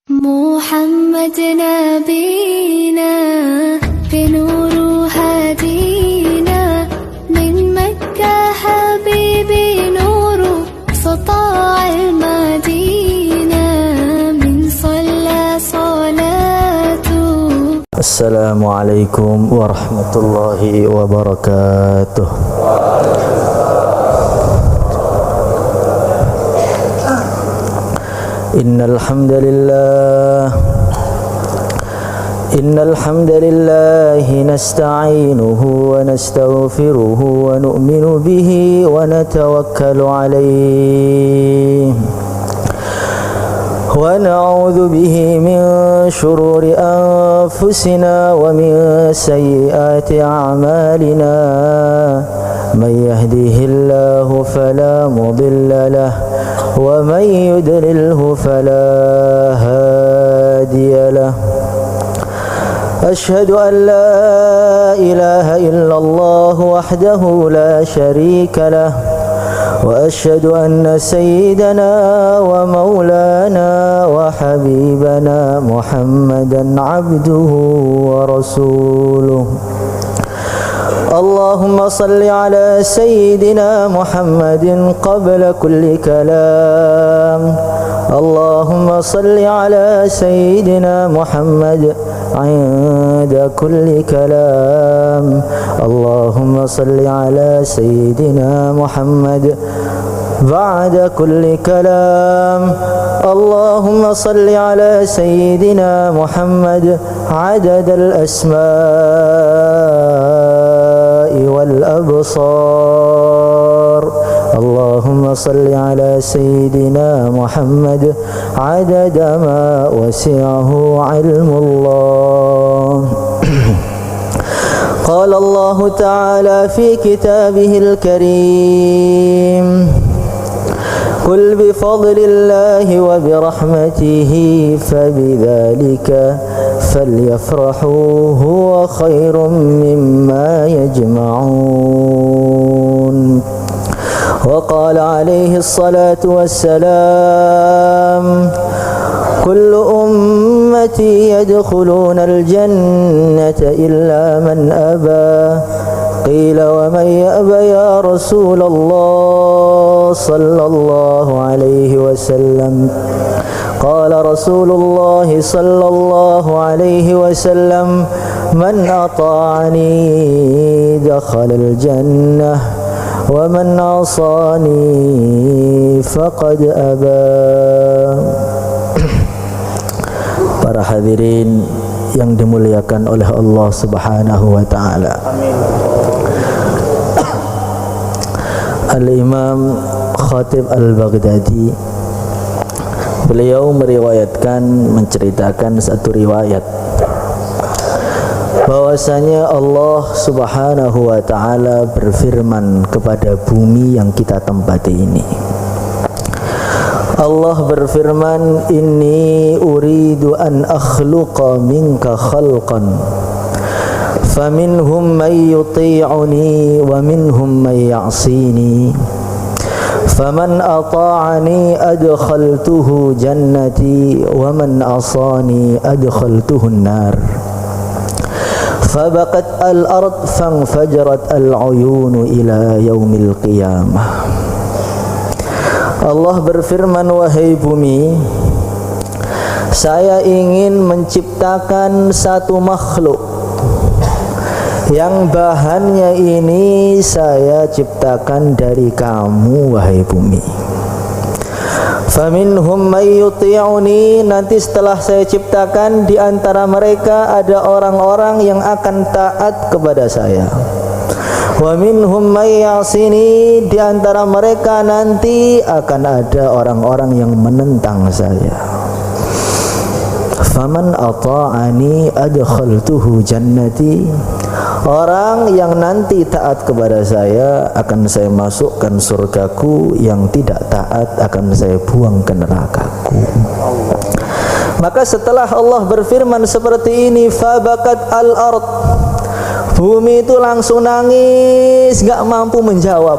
محمد نبينا بنور هدينا من مكة حبيبي نور سطاع المدينة من صلى صلاته. السلام عليكم ورحمة الله وبركاته. إن الحمد لله نستعينه ونستغفره ونؤمن به ونتوكل عليه ونعوذ به من شرور أنفسنا ومن سيئات أعمالنا. من يهده الله فلا مضل له ومن يضلله فلا هادي له. أشهد أن لا إله إلا الله وحده لا شريك له وأشهد أن سيدنا ومولانا وحبيبنا محمدا عبده ورسوله. اللهم صل على سيدنا محمد قبل كل كلام. اللهم صل على سيدنا محمد عند كل كلام. اللهم صل على سيدنا محمد بعد كل كلام. اللهم صل على سيدنا محمد عدد الأسماء والأبصار. اللهم صل على سيدنا محمد عدد ما وسعه علم الله. قال الله تعالى في كتابه الكريم: قل بفضل الله وبرحمته فبذلك فليفرحوا هو خير مما يجمعون. وقال عليه الصلاة والسلام: كل أمتي يدخلون الجنة إلا من أبى. قيل ومن يأبى يا رسول الله صلى الله عليه وسلم؟ قال رسول الله صلى الله عليه وسلم: من أطاعني دخل الجنة ومن عصاني فقد أبى. Para hadirin yang dimuliakan oleh Allah Subhanahu wa taala. Amin. Al-Imam Khatib Al-Baghdadi, beliau menceritakan satu riwayat bahwasanya Allah Subhanahu wa taala berfirman kepada bumi yang kita tempati ini. Allah berfirman, inni uridu an akhluqa minka khalqan faminhum man yuti'uni wa minhum man ya'sini faman ata'ani adkhaltuhu jannati wa man asani adkhaltuhu an-nar. Fabaqat al-ard fanfajarat al-uyun ila yaumil qiyamah. Allah berfirman, wahai bumi, saya ingin menciptakan satu makhluk yang bahannya ini saya ciptakan dari kamu, wahai bumi. Faminhum may yuti'uni, nanti setelah saya ciptakan di antara mereka ada orang-orang yang akan taat kepada saya. Wa minhum may ya'sini, di antara mereka nanti akan ada orang-orang yang menentang saya. Faman ata'ani adkhaltuhu jannati, orang yang nanti taat kepada saya akan saya masukkan surgaku, yang tidak taat akan saya buang ke nerakaku. Maka setelah Allah berfirman seperti ini, fabakat al-ard, bumi itu langsung nangis, gak mampu menjawab.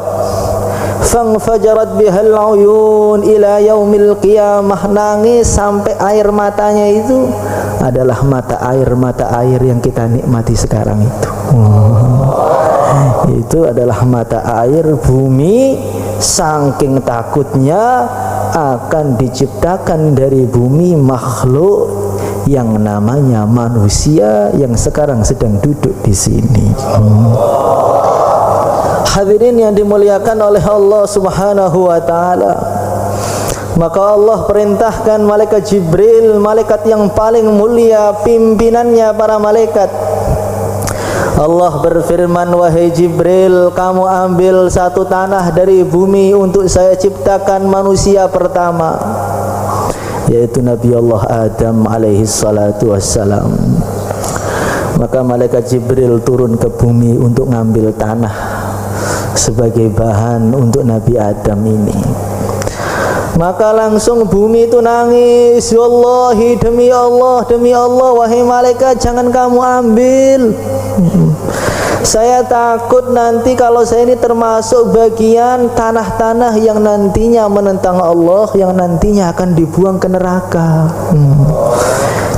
Fangfajarat bihal uyun ila yaumil qiyamah. Nangis sampai air matanya itu adalah mata air yang kita nikmati sekarang itu. Itu adalah mata air bumi. Saking takutnya akan diciptakan dari bumi makhluk yang namanya manusia yang sekarang sedang duduk di sini. Hadirin yang dimuliakan oleh Allah Subhanahu wa taala. Maka Allah perintahkan malaikat Jibril, malaikat yang paling mulia, pimpinannya para malaikat. Allah berfirman, wahai Jibril, kamu ambil satu tanah dari bumi untuk saya ciptakan manusia pertama, yaitu Nabi Allah Adam alaihi salatu wassalam. Maka malaikat Jibril turun ke bumi untuk ngambil tanah sebagai bahan untuk Nabi Adam ini. Maka langsung bumi itu nangis, wallahi, demi Allah, wahai malaikat, jangan kamu ambil. Saya takut nanti kalau saya ini termasuk bagian tanah-tanah yang nantinya menentang Allah, yang nantinya akan dibuang ke neraka.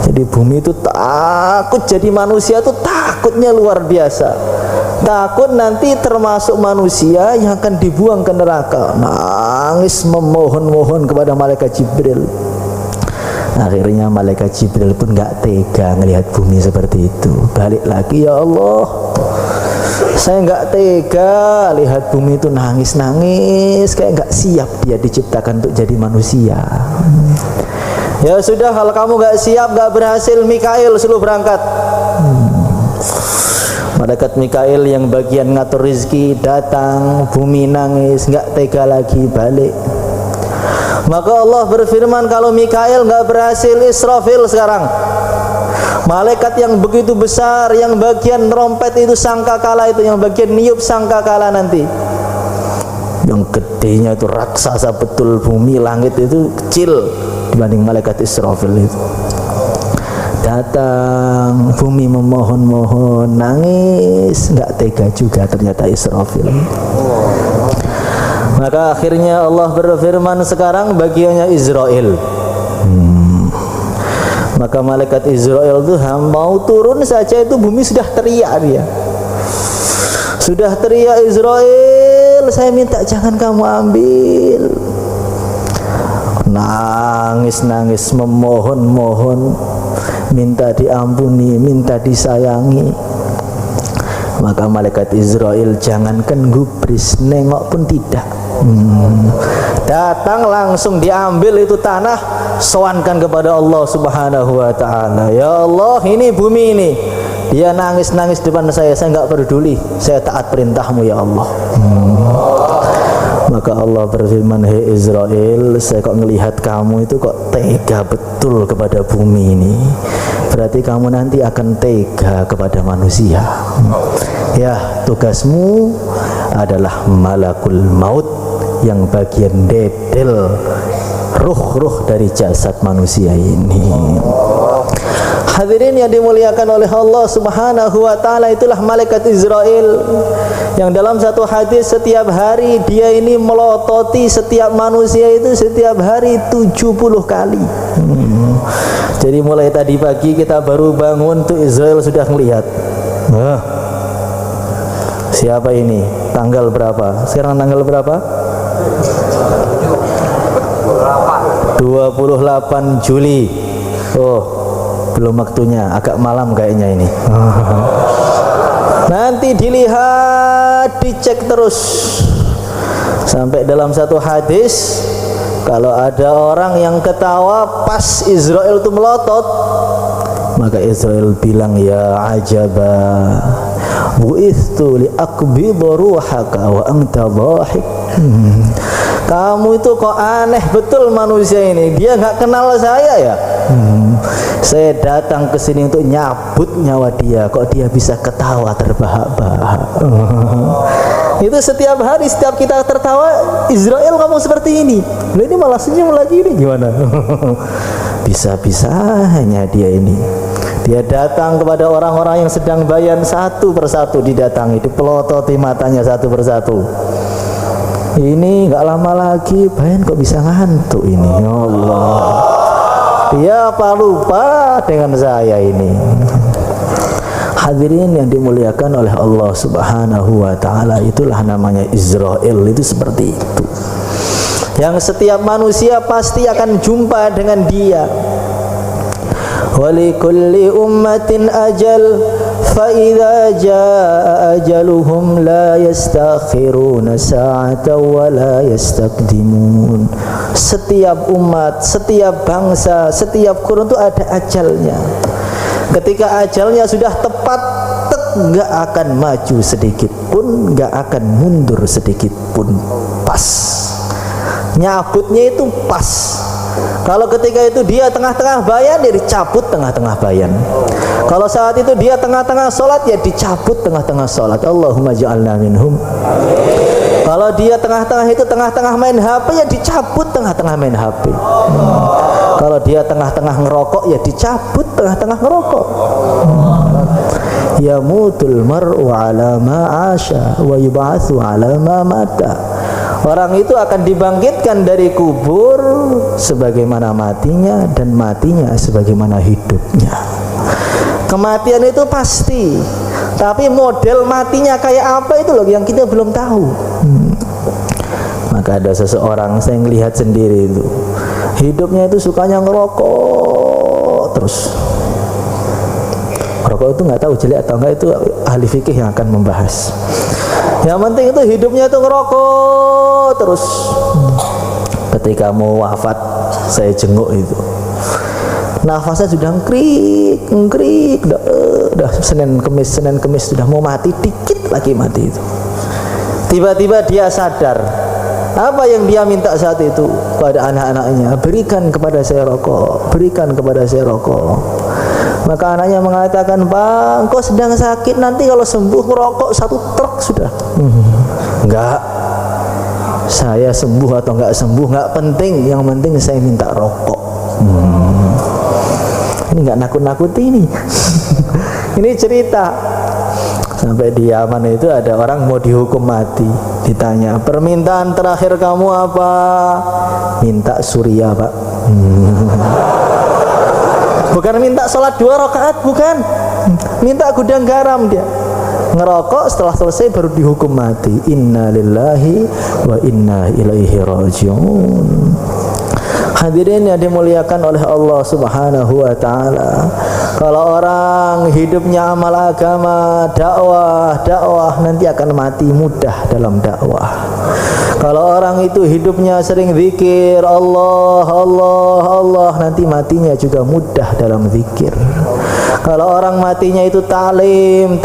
Jadi bumi itu takut, jadi manusia itu takutnya luar biasa. Takut nanti termasuk manusia yang akan dibuang ke neraka. Nangis memohon-mohon kepada malaikat Jibril. Akhirnya malaikat Jibril pun gak tega ngelihat bumi seperti itu. Balik lagi, ya Allah, saya gak tega lihat bumi itu nangis-nangis, kayak gak siap dia diciptakan untuk jadi manusia. Ya sudah, kalau kamu gak siap, gak berhasil, Mikail suruh berangkat. Malaikat Mikail yang bagian ngatur rizki datang, bumi nangis, gak tega lagi, balik. Maka Allah berfirman, kalau Mikail gak berhasil, Israfil sekarang. Malaikat yang begitu besar, yang bagian trompet itu sangkakala itu, yang bagian niup sangkakala nanti. Yang gedenya itu raksasa betul, bumi langit itu kecil dibanding malaikat Israfil itu. Datang, bumi memohon-mohon, nangis, nggak tega juga ternyata Israfil. Maka akhirnya Allah berfirman, sekarang bagiannya Israel. Maka malaikat Israel itu mau turun saja itu bumi sudah teriak dia. Sudah teriak, Israel, saya minta jangan kamu ambil. Nangis-nangis, memohon-mohon, minta diampuni, minta disayangi. Maka malaikat Israel jangankan gubris, nengok pun tidak. Datang langsung diambil itu tanah, sowankan kepada Allah Subhanahu wa taala. Ya Allah, ini bumi ini, dia nangis-nangis depan saya enggak peduli, saya taat perintahmu ya Allah. Maka Allah berfirman, hei Israel, saya kok ngelihat kamu itu kok tega betul kepada bumi ini, berarti kamu nanti akan tega kepada manusia. Ya, tugasmu adalah malakul maut yang bagian dedel ruh-ruh dari jasad manusia ini. Hadirin yang dimuliakan oleh Allah Subhanahu wa taala, itulah malaikat Israel yang dalam satu hadis setiap hari dia ini melototi setiap manusia itu setiap hari 70 kali. Jadi mulai tadi pagi kita baru bangun tuh Israel sudah melihat. Siapa ini? Tanggal berapa? Sekarang tanggal berapa? 28 Juli. Oh, belum waktunya, agak malam kayaknya ini. Nanti dilihat, dicek terus. Sampai dalam satu hadis, kalau ada orang yang ketawa pas Israel itu melotot, maka Israel bilang, ya ajaba, bu'ithtu li'aqbidha ruhaka wa anta dhahik. Kamu itu kok aneh betul manusia ini, dia gak kenal saya ya. Saya datang ke sini untuk nyabut nyawa dia, kok dia bisa ketawa terbahak-bahak. Itu setiap hari, setiap kita tertawa, Israel ngomong seperti ini. Loh, ini malah senyum lagi, ini gimana? Bisa-bisanya dia ini. Dia datang kepada orang-orang yang sedang bayan, satu persatu didatangi, dipelototi matanya satu persatu. Ini nggak lama lagi Bayan kok bisa ngantuk ini, ya Allah. Dia apa lupa dengan saya ini. Hadirin yang dimuliakan oleh Allah Subhanahu wa taala, itulah namanya Israel, itu seperti itu. Yang setiap manusia pasti akan jumpa dengan dia. Walikulli ummatin ajal, fa idza jaa ajaluhum la yastakhiruna sa'atan wa la yastaqdimun. Setiap umat, setiap bangsa, setiap kurun itu ada ajalnya. Ketika ajalnya sudah tepat, nggak akan maju sedikit pun, nggak akan mundur sedikit pun, pas. Nyabutnya itu pas. Kalau ketika itu dia tengah-tengah bayan, dia dicabut tengah-tengah bayan. Kalau saat itu dia tengah-tengah sholat, ya dicabut tengah-tengah sholat. Allahumma ja'alna minhum. Kalau dia tengah-tengah itu tengah-tengah main HP, ya dicabut tengah-tengah main HP. Kalau dia tengah-tengah ngerokok, ya dicabut tengah-tengah ngerokok. Ya mutul mar'u ala ma asha wa yub'atsu ala ma mata. Orang itu akan dibangkitkan dari kubur sebagaimana matinya, dan matinya sebagaimana hidupnya. Kematian itu pasti, tapi model matinya kayak apa itu loh yang kita belum tahu. Maka ada seseorang, saya ngelihat sendiri itu, hidupnya itu sukanya ngerokok terus. Rokok itu nggak tahu jelek atau enggak, itu ahli fikih yang akan membahas. Yang penting itu hidupnya itu ngerokok terus. Ketika mau wafat, saya jenguk itu, nafasnya sudah ngkrik, udah Senin Kemis sudah mau mati, dikit lagi mati itu. Tiba-tiba dia sadar. Apa yang dia minta saat itu pada anak-anaknya? Berikan kepada saya rokok, berikan kepada saya rokok. Maka anaknya mengatakan, Bang, kau sedang sakit, nanti kalau sembuh merokok 1 truk sudah. Enggak, saya sembuh atau enggak sembuh enggak penting, yang penting saya minta rokok. Ini enggak nakut-nakuti ini. Ini cerita. Sampai di Yaman itu ada orang mau dihukum mati, ditanya, permintaan terakhir kamu apa? Minta surya, Pak. Bukan minta sholat 2 rakaat, bukan. Minta gudang garam dia. Ngerokok, setelah selesai baru dihukum mati. Inna lillahi wa inna ilaihi raji'un. Hadirin yang dimuliakan oleh Allah Subhanahu wa taala. Kalau orang hidupnya amal agama, dakwah, nanti akan mati mudah dalam dakwah. Kalau orang itu hidupnya sering zikir, Allah, nanti matinya juga mudah dalam zikir. Kalau orang matinya itu ta'lim,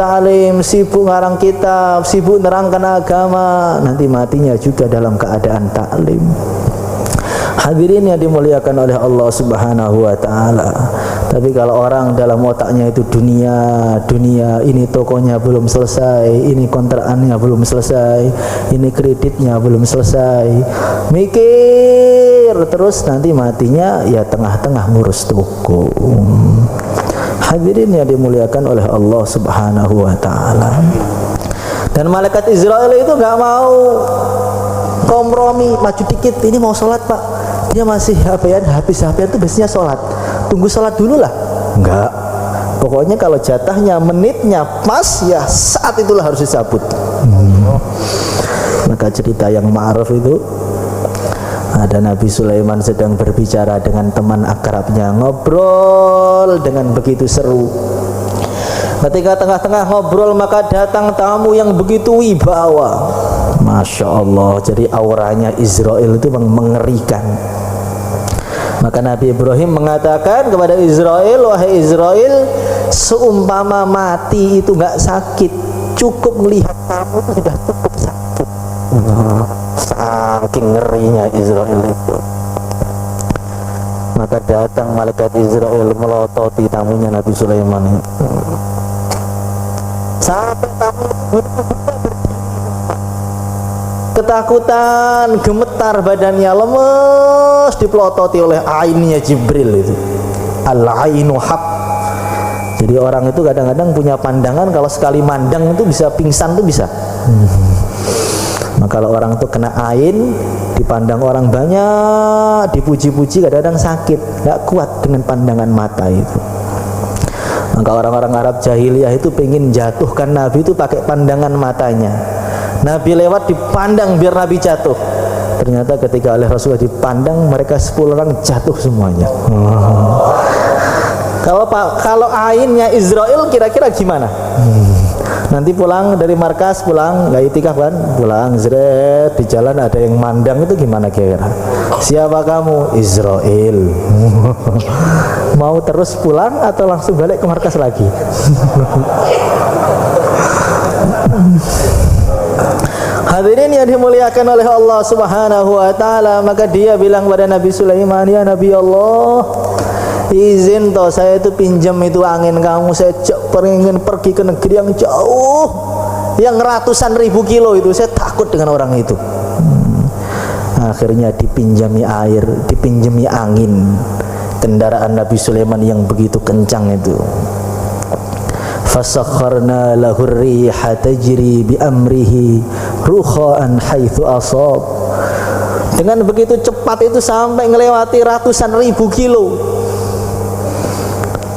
sibuk ngarang kitab, sibuk nerangkan agama, nanti matinya juga dalam keadaan ta'lim. Hadirin yang dimuliakan oleh Allah Subhanahu wa taala. Tapi kalau orang dalam otaknya itu dunia, ini tokonya belum selesai, ini kontrakannya belum selesai, ini kreditnya belum selesai, mikir terus, nanti matinya ya tengah-tengah ngurus toko. Hadirin yang dimuliakan oleh Allah Subhanahu wa taala. Dan malaikat Israel itu nggak mau kompromi, maju dikit, ini mau sholat Pak, dia masih habis itu biasanya sholat, tunggu sholat dulu lah. Enggak, pokoknya kalau jatahnya menitnya pas, ya saat itulah harus disabut. Maka cerita yang ma'ruf itu, ada Nabi Sulaiman sedang berbicara dengan teman akrabnya, ngobrol dengan begitu seru. Ketika tengah-tengah ngobrol, maka datang tamu yang begitu wibawa. Masya Allah, jadi auranya Israel itu mengerikan. Maka Nabi Ibrahim mengatakan kepada Israel, wahai Israel, seumpama mati itu nggak sakit, cukup melihat kamu itu sudah cukup sakit. Saking ngerinya Israel itu. Maka datang malaikat Israel melototi tamunya Nabi Sulaiman itu. Sampai tamu ketakutan, gemetar badannya, lemes, dipelototi oleh ainnya Jibril itu. Al-ainu haq. Jadi orang itu kadang-kadang punya pandangan, kalau sekali mandang itu bisa pingsan, itu bisa. Maka kalau orang itu kena ain, dipandang orang banyak, dipuji-puji, kadang-kadang sakit, nggak kuat dengan pandangan mata itu. Maka orang-orang Arab jahiliyah itu pengen jatuhkan Nabi itu pakai pandangan matanya. Nabi lewat dipandang biar Nabi jatuh. Ternyata ketika oleh Rasulullah dipandang, mereka 10 orang jatuh semuanya. Kalau ainnya Israel kira-kira gimana? Nanti pulang dari markas, pulang nggak itikaf kan? Pulang zret, di jalan ada yang mandang, itu gimana kira-kira? Siapa kamu? Israel. Mau terus pulang atau langsung balik ke markas lagi? Hadirin yang dimuliakan oleh Allah Subhanahu wa taala, maka dia bilang pada Nabi Sulaiman, "Ya Nabi Allah, izin toh saya itu pinjam itu angin kamu, saya pengen pergi ke negeri yang jauh, yang ratusan ribu kilo itu, saya takut dengan orang itu." Akhirnya dipinjami air, dipinjami angin kendaraan Nabi Sulaiman yang begitu kencang itu. Fasakharna lahu ar-riha tajri bi amrihi rukha'an haitsu asab. Dengan begitu cepat itu sampai melewati ratusan ribu kilo.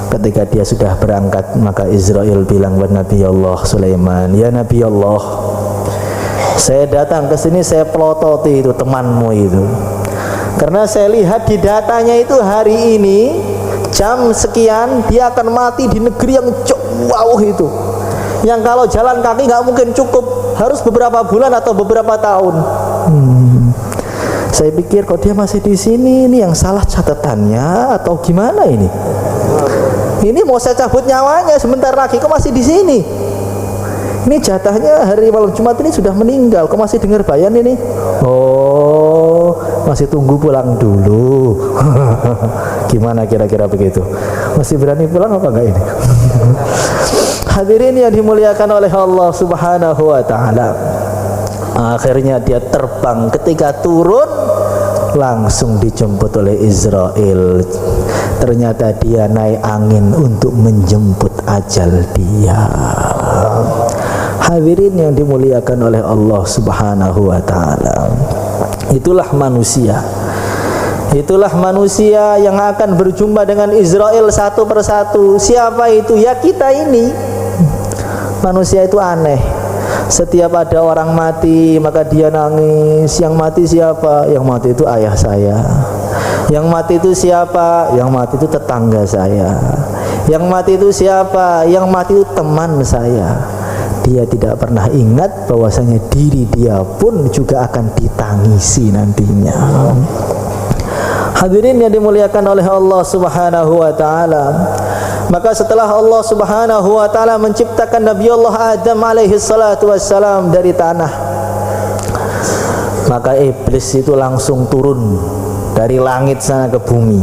Ketika dia sudah berangkat, maka Israel bilang kepada Nabi Allah Sulaiman, "Ya Nabi Allah, saya datang ke sini, saya pelototi itu temanmu itu. Karena saya lihat di datanya itu hari ini jam sekian dia akan mati di negeri yang jauh itu, yang kalau jalan kaki nggak mungkin cukup, harus beberapa bulan atau beberapa tahun." Saya pikir kok dia masih di sini, ini yang salah catatannya atau gimana ini? Ini mau saya cabut nyawanya sebentar lagi, kok masih di sini? Ini jatahnya hari malam Jumat ini sudah meninggal, kok masih dengar bayan ini? Oh, masih tunggu pulang dulu. Gimana kira-kira begitu? Masih berani pulang apa enggak ini? Hadirin yang dimuliakan oleh Allah Subhanahu wa taala. Akhirnya dia terbang, ketika turun langsung dijemput oleh Israel. Ternyata dia naik angin untuk menjemput ajal dia. Hadirin yang dimuliakan oleh Allah Subhanahu wa taala. Itulah manusia. Itulah manusia yang akan berjumpa dengan Israel satu persatu. Siapa itu? Ya kita ini. Manusia itu aneh. Setiap ada orang mati maka dia nangis. Yang mati siapa? Yang mati itu ayah saya. Yang mati itu siapa? Yang mati itu tetangga saya. Yang mati itu siapa? Yang mati itu teman saya. Dia tidak pernah ingat bahwasanya diri dia pun juga akan ditangisi nantinya. Hadirin yang dimuliakan oleh Allah Subhanahu wa taala. Maka setelah Allah Subhanahu wa taala menciptakan Nabi Allah Adam alaihi salatu wassalam dari tanah, maka iblis itu langsung turun dari langit sana ke bumi.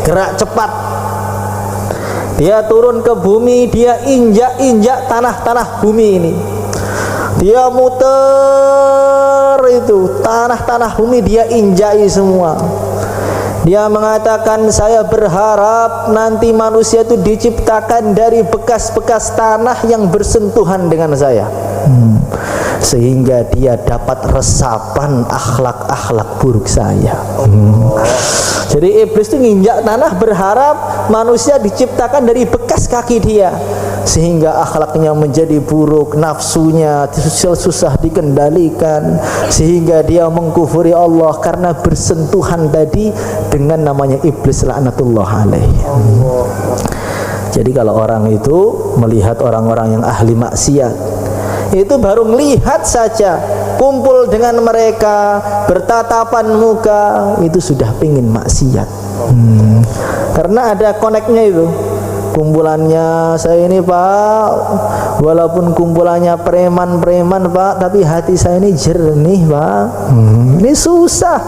Gerak cepat. Dia turun ke bumi, dia injak-injak tanah-tanah bumi ini. Dia muter itu tanah-tanah bumi, dia injai semua. Dia mengatakan, saya berharap nanti manusia itu diciptakan dari bekas-bekas tanah yang bersentuhan dengan saya, sehingga dia dapat resapan akhlak-akhlak buruk saya. Jadi iblis itu nginjak tanah berharap manusia diciptakan dari bekas kaki dia, sehingga akhlaknya menjadi buruk, nafsunya susah dikendalikan, sehingga dia mengkufuri Allah karena bersentuhan tadi dengan namanya iblis laknatullah alaih. Jadi kalau orang itu melihat orang-orang yang ahli maksiat, itu baru melihat saja, kumpul dengan mereka, bertatapan muka, itu sudah pingin maksiat. Karena ada koneknya itu. Kumpulannya saya ini Pak, walaupun kumpulannya preman-preman Pak, tapi hati saya ini jernih Pak. Ini susah.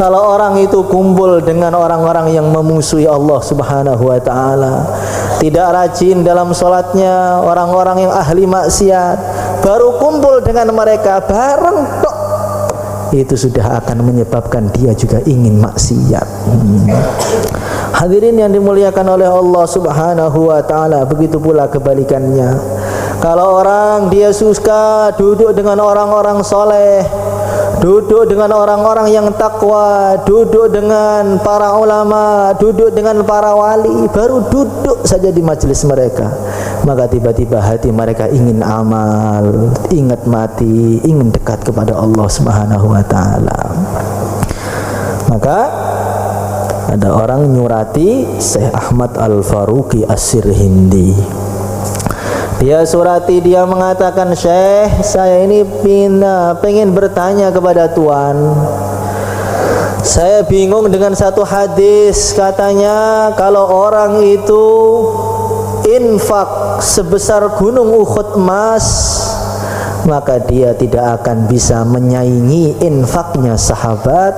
Kalau orang itu kumpul dengan orang-orang yang memusuhi Allah Subhanahu wa ta'ala, tidak rajin dalam sholatnya, orang-orang yang ahli maksiat, baru kumpul dengan mereka bareng tok, itu sudah akan menyebabkan dia juga ingin maksiat. Hadirin yang dimuliakan oleh Allah Subhanahu wa ta'ala, begitu pula kebalikannya. Kalau orang dia suka duduk dengan orang-orang soleh, duduk dengan orang-orang yang takwa, duduk dengan para ulama, duduk dengan para wali, baru duduk saja di majelis mereka, maka tiba-tiba hati mereka ingin amal, ingat mati, ingin dekat kepada Allah Subhanahu wa taala. Maka ada orang nyurati Syekh Ahmad Al-Faruqi As-Sirhindi. Dia surati, dia mengatakan, Syekh, saya ini pengen bertanya kepada Tuan. Saya bingung dengan satu hadis, katanya kalau orang itu infak sebesar gunung Uhud emas, maka dia tidak akan bisa menyaingi infaknya sahabat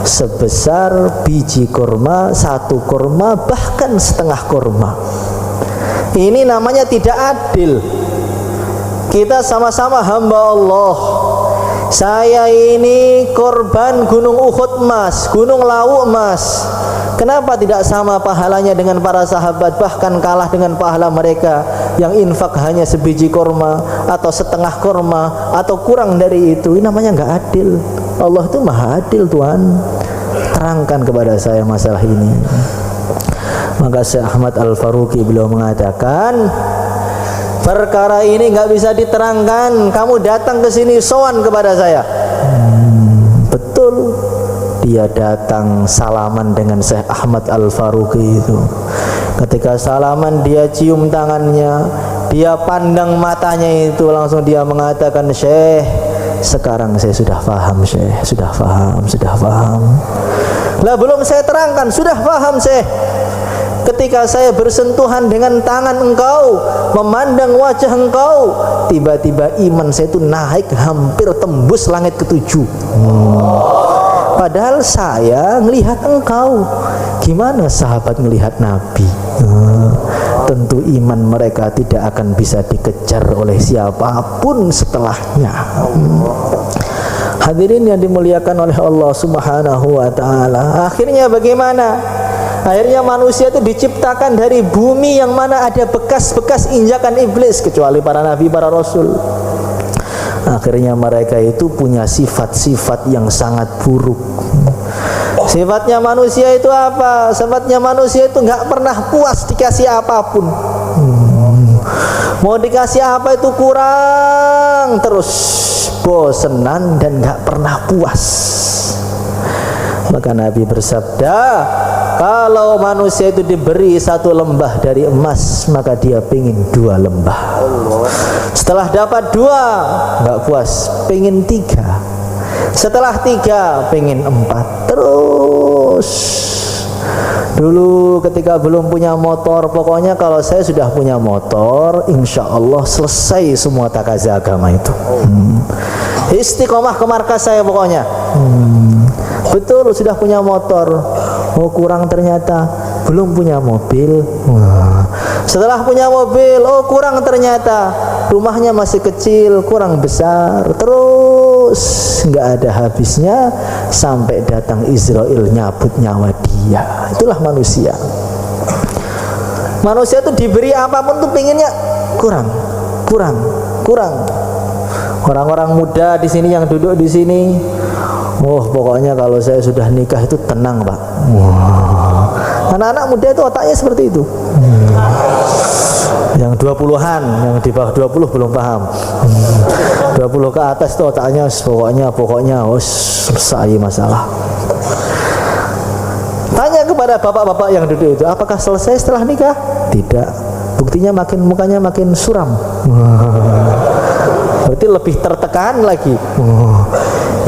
sebesar biji kurma, satu kurma, bahkan setengah kurma. Ini namanya tidak adil. Kita sama-sama hamba Allah. Saya ini korban gunung Uhud emas, gunung Lawu emas. Kenapa tidak sama pahalanya dengan para sahabat, bahkan kalah dengan pahala mereka yang infak hanya sebiji kurma atau setengah kurma atau kurang dari itu? Ini namanya nggak adil. Allah itu maha adil, Tuhan. Terangkan kepada saya masalah ini. Maka Syekh Ahmad Al-Faruqi beliau mengatakan, perkara ini nggak bisa diterangkan. Kamu datang ke sini sowan kepada saya. Betul. Dia datang salaman dengan Syekh Ahmad Al-Faruqi itu. Ketika salaman, dia cium tangannya, dia pandang matanya itu, langsung dia mengatakan, Syekh, sekarang saya sudah paham, Syekh, sudah paham. Lah belum saya terangkan, sudah paham, Syekh. Ketika saya bersentuhan dengan tangan engkau, memandang wajah engkau, tiba-tiba iman saya itu naik hampir tembus langit ketujuh. Padahal saya melihat engkau. Gimana sahabat melihat Nabi? Tentu iman mereka tidak akan bisa dikejar oleh siapapun setelahnya. Hadirin yang dimuliakan oleh Allah Subhanahu wa taala. Akhirnya bagaimana? Akhirnya manusia itu diciptakan dari bumi yang mana ada bekas-bekas injakan iblis, kecuali para nabi, para rasul. Akhirnya mereka itu punya sifat-sifat yang sangat buruk. Sifatnya manusia itu apa? Sifatnya manusia itu nggak pernah puas dikasih apapun. Mau dikasih apa itu kurang terus, bosenan dan nggak pernah puas. Maka Nabi bersabda, kalau manusia itu diberi satu lembah dari emas, maka dia pingin 2 lembah. Setelah dapat 2, nggak puas, pingin 3. Setelah 3, pingin 4. Terus. Dulu ketika belum punya motor, pokoknya kalau saya sudah punya motor, insya Allah selesai semua takaza agama itu. Istiqomah ke markas saya pokoknya. Betul, sudah punya motor, oh kurang ternyata, belum punya mobil. Setelah punya mobil, oh kurang ternyata, rumahnya masih kecil, kurang besar. Terus nggak ada habisnya sampai datang Israel nyabut nyawa dia. Itulah manusia. Manusia itu diberi apapun tuh pinginnya kurang. Orang-orang muda di sini yang duduk di sini, pokoknya kalau saya sudah nikah itu tenang, Pak. Anak-anak muda itu otaknya seperti itu. Yang 20-an, yang di bawah 20 belum paham. 20 ke atas itu otaknya pokoknya selesai masalah. Tanya kepada bapak-bapak yang duduk itu, apakah selesai setelah nikah? Tidak. Buktinya mukanya makin suram. Berarti lebih tertekan lagi.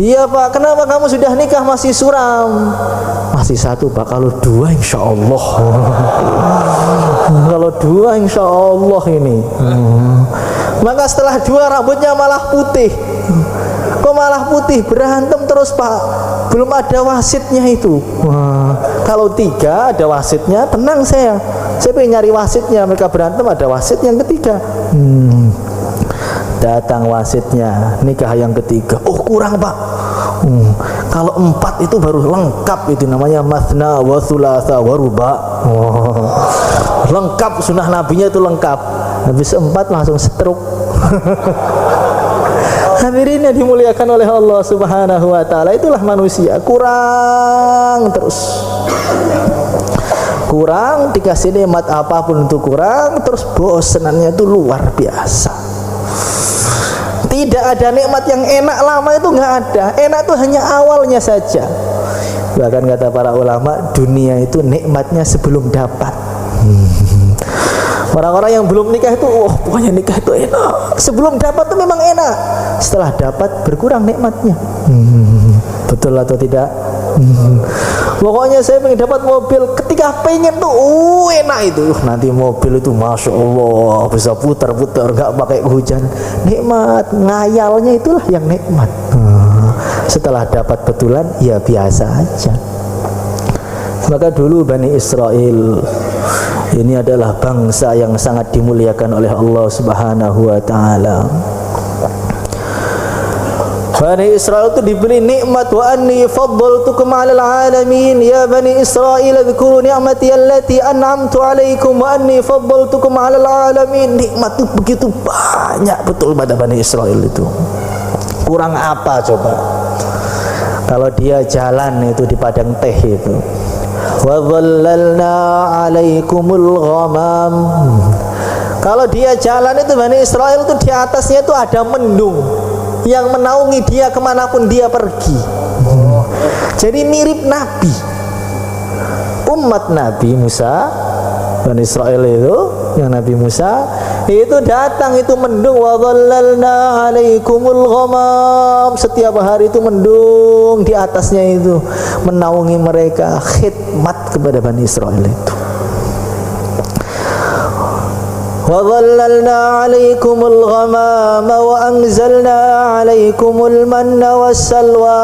Iya Pak, kenapa kamu sudah nikah masih suram? Masih 1 Pak, kalau 2 insya Allah. Kalau 2 insya Allah ini. Maka setelah 2 rambutnya malah putih. Kok malah putih? Berantem terus Pak, belum ada wasitnya itu. Kalau 3 ada wasitnya, tenang saya pengen nyari wasitnya. Mereka berantem, ada wasit yang ketiga. Datang wasitnya, nikah yang ketiga. Oh kurang Pak. Kalau 4 itu baru lengkap, itu namanya mathna wa thulatha wa ruba. Lengkap, sunnah nabinya itu lengkap. habis 4 langsung stroke. Hadirin yang dimuliakan oleh Allah Subhanahu wa taala, itulah manusia, kurang terus. Kurang, dikasih nikmat apapun itu kurang, terus bosenannya itu luar biasa. Tidak ada nikmat yang enak lama, itu nggak ada. Enak itu hanya awalnya saja. Bahkan kata para ulama, dunia itu nikmatnya sebelum dapat. Orang-orang yang belum nikah itu, pokoknya nikah itu enak. Sebelum dapat itu memang enak. Setelah dapat berkurang nikmatnya. Betul atau tidak? Pokoknya saya pengen dapat mobil. Ketika pengen tuh, enak itu. Nanti mobil itu, masya Allah, bisa putar-putar, nggak pakai hujan. Nikmat. Ngayalnya itulah yang nikmat. Setelah dapat betulan, ya biasa aja. Maka dulu Bani Israel ini adalah bangsa yang sangat dimuliakan oleh Allah Subhanahu wa taala. Bani Israel itu diberi nikmat, wa anni faddaltukum 'alal 'alamin. Ya Bani Israel, dzkuru ni'mati allati an'amtu 'alaikum wa anni faddaltukum 'alal 'alamin. Nikmat itu begitu banyak betul pada Bani Israel itu. Kurang apa coba? Kalau dia jalan itu di padang teh itu, wa dhallalna 'alaikumul ghamam. Kalau dia jalan itu Bani Israel itu di atasnya itu ada mendung yang menaungi dia kemanapun dia pergi. Jadi mirip Nabi, umat Nabi Musa. Bani Israel itu, yang Nabi Musa itu datang itu mendung, wa dhallalna 'alaikumul ghamam. Setiap hari itu mendung di atasnya itu menaungi mereka, khidmat kepada Bani Israel itu. Wa dhallalna 'alaikumul ghamama wa anzalna 'alaikumul manna wassalwa.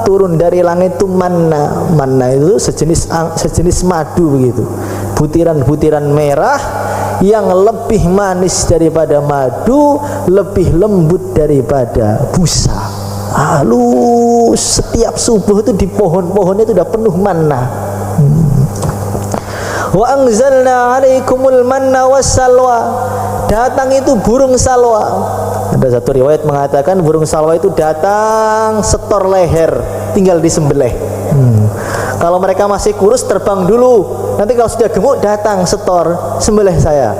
Turun dari langit itu manna. Manna itu sejenis madu begitu. Butiran-butiran merah yang lebih manis daripada madu, lebih lembut daripada busa. Halus. Setiap subuh itu di pohon-pohon itu sudah penuh manna. Wa anzalna 'alaikumul manna wassalwa. Datang itu burung salwa. Ada satu riwayat mengatakan burung salwa itu datang setor leher, tinggal disembelih. Kalau mereka masih kurus terbang dulu, nanti kalau sudah gemuk datang setor, sembelih saya.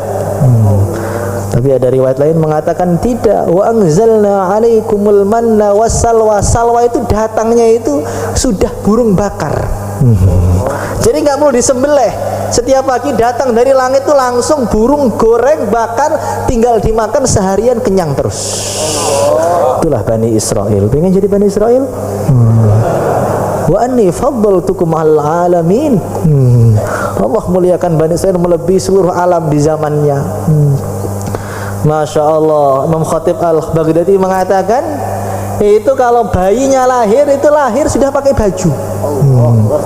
Tapi ada riwayat lain mengatakan tidak. Wa anzalna 'alaikumul manna wassalwa. Salwa itu datangnya itu sudah burung bakar. Jadi nggak perlu disembelih. Setiap pagi datang dari langit itu langsung burung goreng bakar, tinggal dimakan seharian kenyang terus. Itulah Bani Israel. Pengen jadi Bani Israel? Wa anni faddaltukum 'alal 'alamin. Allah muliakan Bani Israel melebihi seluruh alam di zamannya. Masya Allah. Imam Khatib Al-Baghdadi mengatakan itu kalau bayinya lahir itu lahir sudah pakai baju.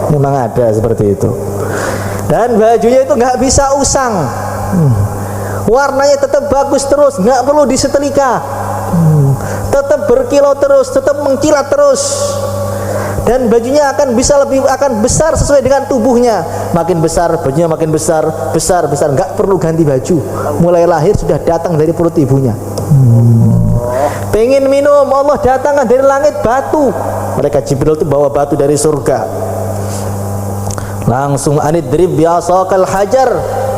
Memang ada seperti itu. Dan bajunya itu nggak bisa usang. Warnanya tetap bagus terus, nggak perlu disetrika. Tetap berkilau terus, tetap mengkilat terus. Dan bajunya akan besar sesuai dengan tubuhnya. Makin besar bajunya, makin besar, nggak perlu ganti baju. Mulai lahir sudah datang dari perut ibunya. Pengen minum, Allah datangkan dari langit batu. Mereka Jibril itu bawa batu dari surga. Langsung anidrib bi'asaqal hajar,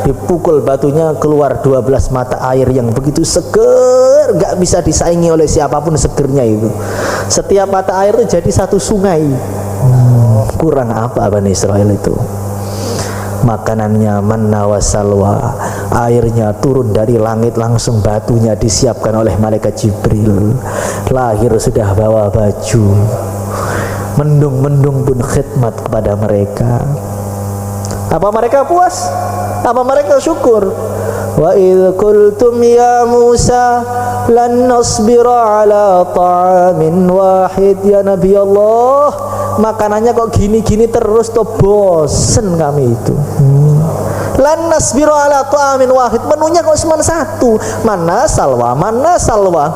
dipukul batunya, keluar 12 mata air yang begitu seger, gak bisa disaingi oleh siapapun segernya itu. Setiap mata air itu jadi satu sungai. Kurang apa Bani Israel itu? Makanannya manna wassalwa, airnya turun dari langit, langsung batunya disiapkan oleh malaikat Jibril. Lahir sudah bawa baju, mendung-mendung pun khidmat kepada mereka. Apa mereka puas? Apa mereka syukur? Wa idh qultum ya Musa lan nasbira ala ta'amin wahid. Ya Nabi Allah, makanannya kok gini-gini terus, tuh bosen kami itu. Lan nasbira ala ta'amin wahid, menunya kok cuma satu, mana salwa,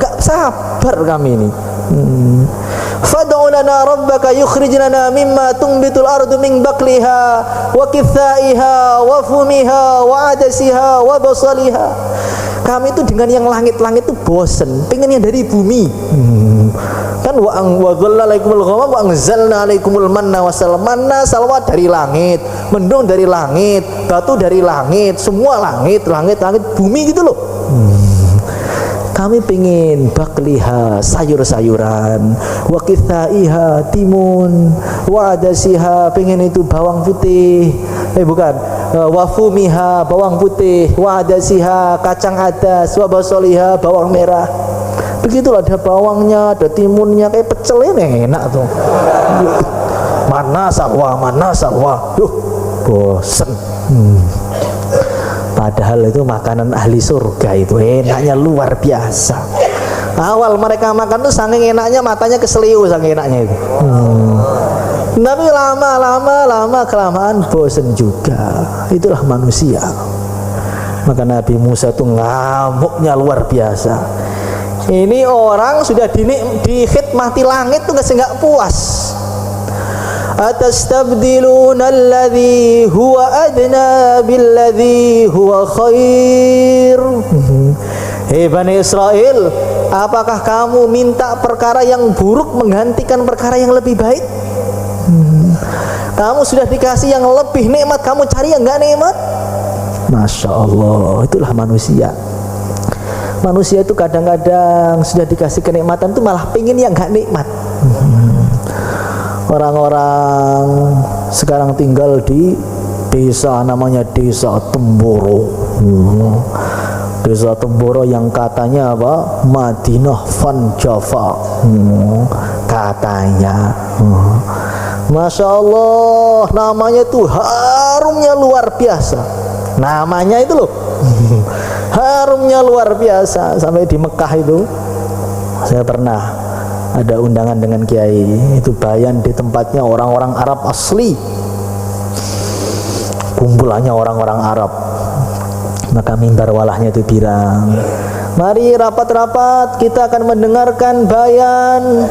gak sabar kami ini. Fad'u lana rabbaka yukhrij lana mimma tunbitul ardu min baqliha wa kithaiha wa fumiha wa adasiha wa basaliha. Kami itu dengan yang langit-langit itu bosen, pengen yang dari bumi. Kan wa dhallalakumul ghamam wa anzalna alaikumul manna wassalwa. Manna salwa dari langit, mendung dari langit, batu dari langit, semua langit, bumi gitu loh. Kami pengen bakliha, sayur-sayuran, wa kithaiha, timun, wa adasiha, pengen itu bawang putih, wa fumiha, bawang putih, wa adasiha, kacang adas, wa basoliha, bawang merah. Begitulah, ada bawangnya, ada timunnya, kayak pecel ini enak tuh. Mana salwa, bosen. Padahal itu makanan ahli surga, itu enaknya luar biasa. Awal mereka makan tuh saking enaknya matanya keseliu saking enaknya itu. Tapi lama kelamaan bosen juga. Itulah manusia. Maka Nabi Musa tuh ngamuknya luar biasa. Ini orang sudah dikhidmati langit tuh nggak puas. Atastabdiluna alladhi huwa adna billadhi huwa khair. Hei Bani Israel, apakah kamu minta perkara yang buruk menggantikan perkara yang lebih baik? Kamu sudah dikasih yang lebih nikmat, kamu cari yang enggak nikmat? Masya Allah, itulah manusia. Manusia itu kadang-kadang sudah dikasih kenikmatan tuh malah pengen yang enggak nikmat. Orang-orang sekarang tinggal di desa namanya Desa Temboro. Desa Temboro yang katanya apa? Madinah Van Java. Katanya. Masya Allah, namanya tuh harumnya luar biasa. Namanya itu loh. Harumnya luar biasa. Sampai di Mekah itu saya pernah ada undangan dengan kiai, itu bayan di tempatnya orang-orang Arab asli, kumpulannya orang-orang Arab. Maka mimbar walahnya itu bilang, mari rapat-rapat, kita akan mendengarkan bayan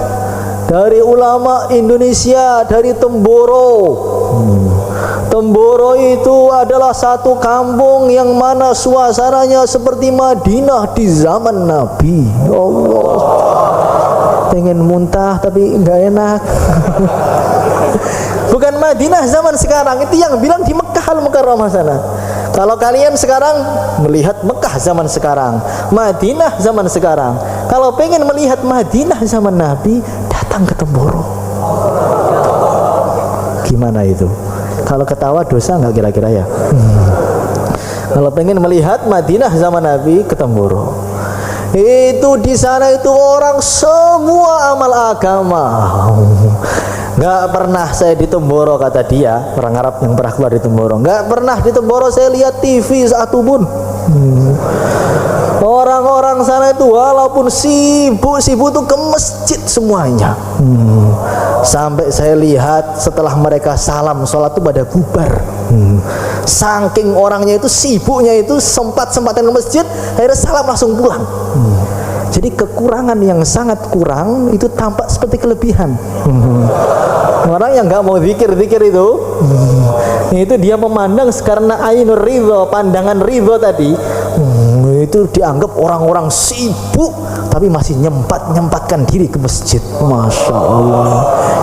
dari ulama Indonesia, dari Temboro. Temboro itu adalah satu kampung yang mana suasananya seperti Madinah di zaman Nabi. Ya Allah, pengen muntah tapi enggak enak. Bukan Madinah zaman sekarang, itu yang bilang di Mekah Al-Mukarramah sana. Kalau kalian sekarang melihat Mekah zaman sekarang, Madinah zaman sekarang, kalau pengen melihat Madinah zaman Nabi, datang ke Temboro. Gimana itu? Kalau ketawa dosa nggak kira-kira ya? Kalau pengen melihat Madinah zaman Nabi, ke Temboro. Itu di sana itu orang semua amal agama. Nggak pernah saya di Temboro, kata dia, orang Arab yang pernah keluar di Temboro. Nggak pernah di Temboro saya lihat TV satu pun. Orang-orang sana itu walaupun sibuk tuh ke masjid semuanya. Sampai saya lihat setelah mereka salam sholat itu pada bubar. Saking orangnya itu sibuknya itu, sempat-sempatan ke masjid, akhirnya salam langsung pulang. Jadi kekurangan yang sangat kurang itu tampak seperti kelebihan. Orang yang nggak mau zikir itu dia memandang karena ainur ridho, pandangan ridho tadi, itu dianggap orang-orang sibuk tapi masih nyempatkan diri ke masjid. Masya Allah,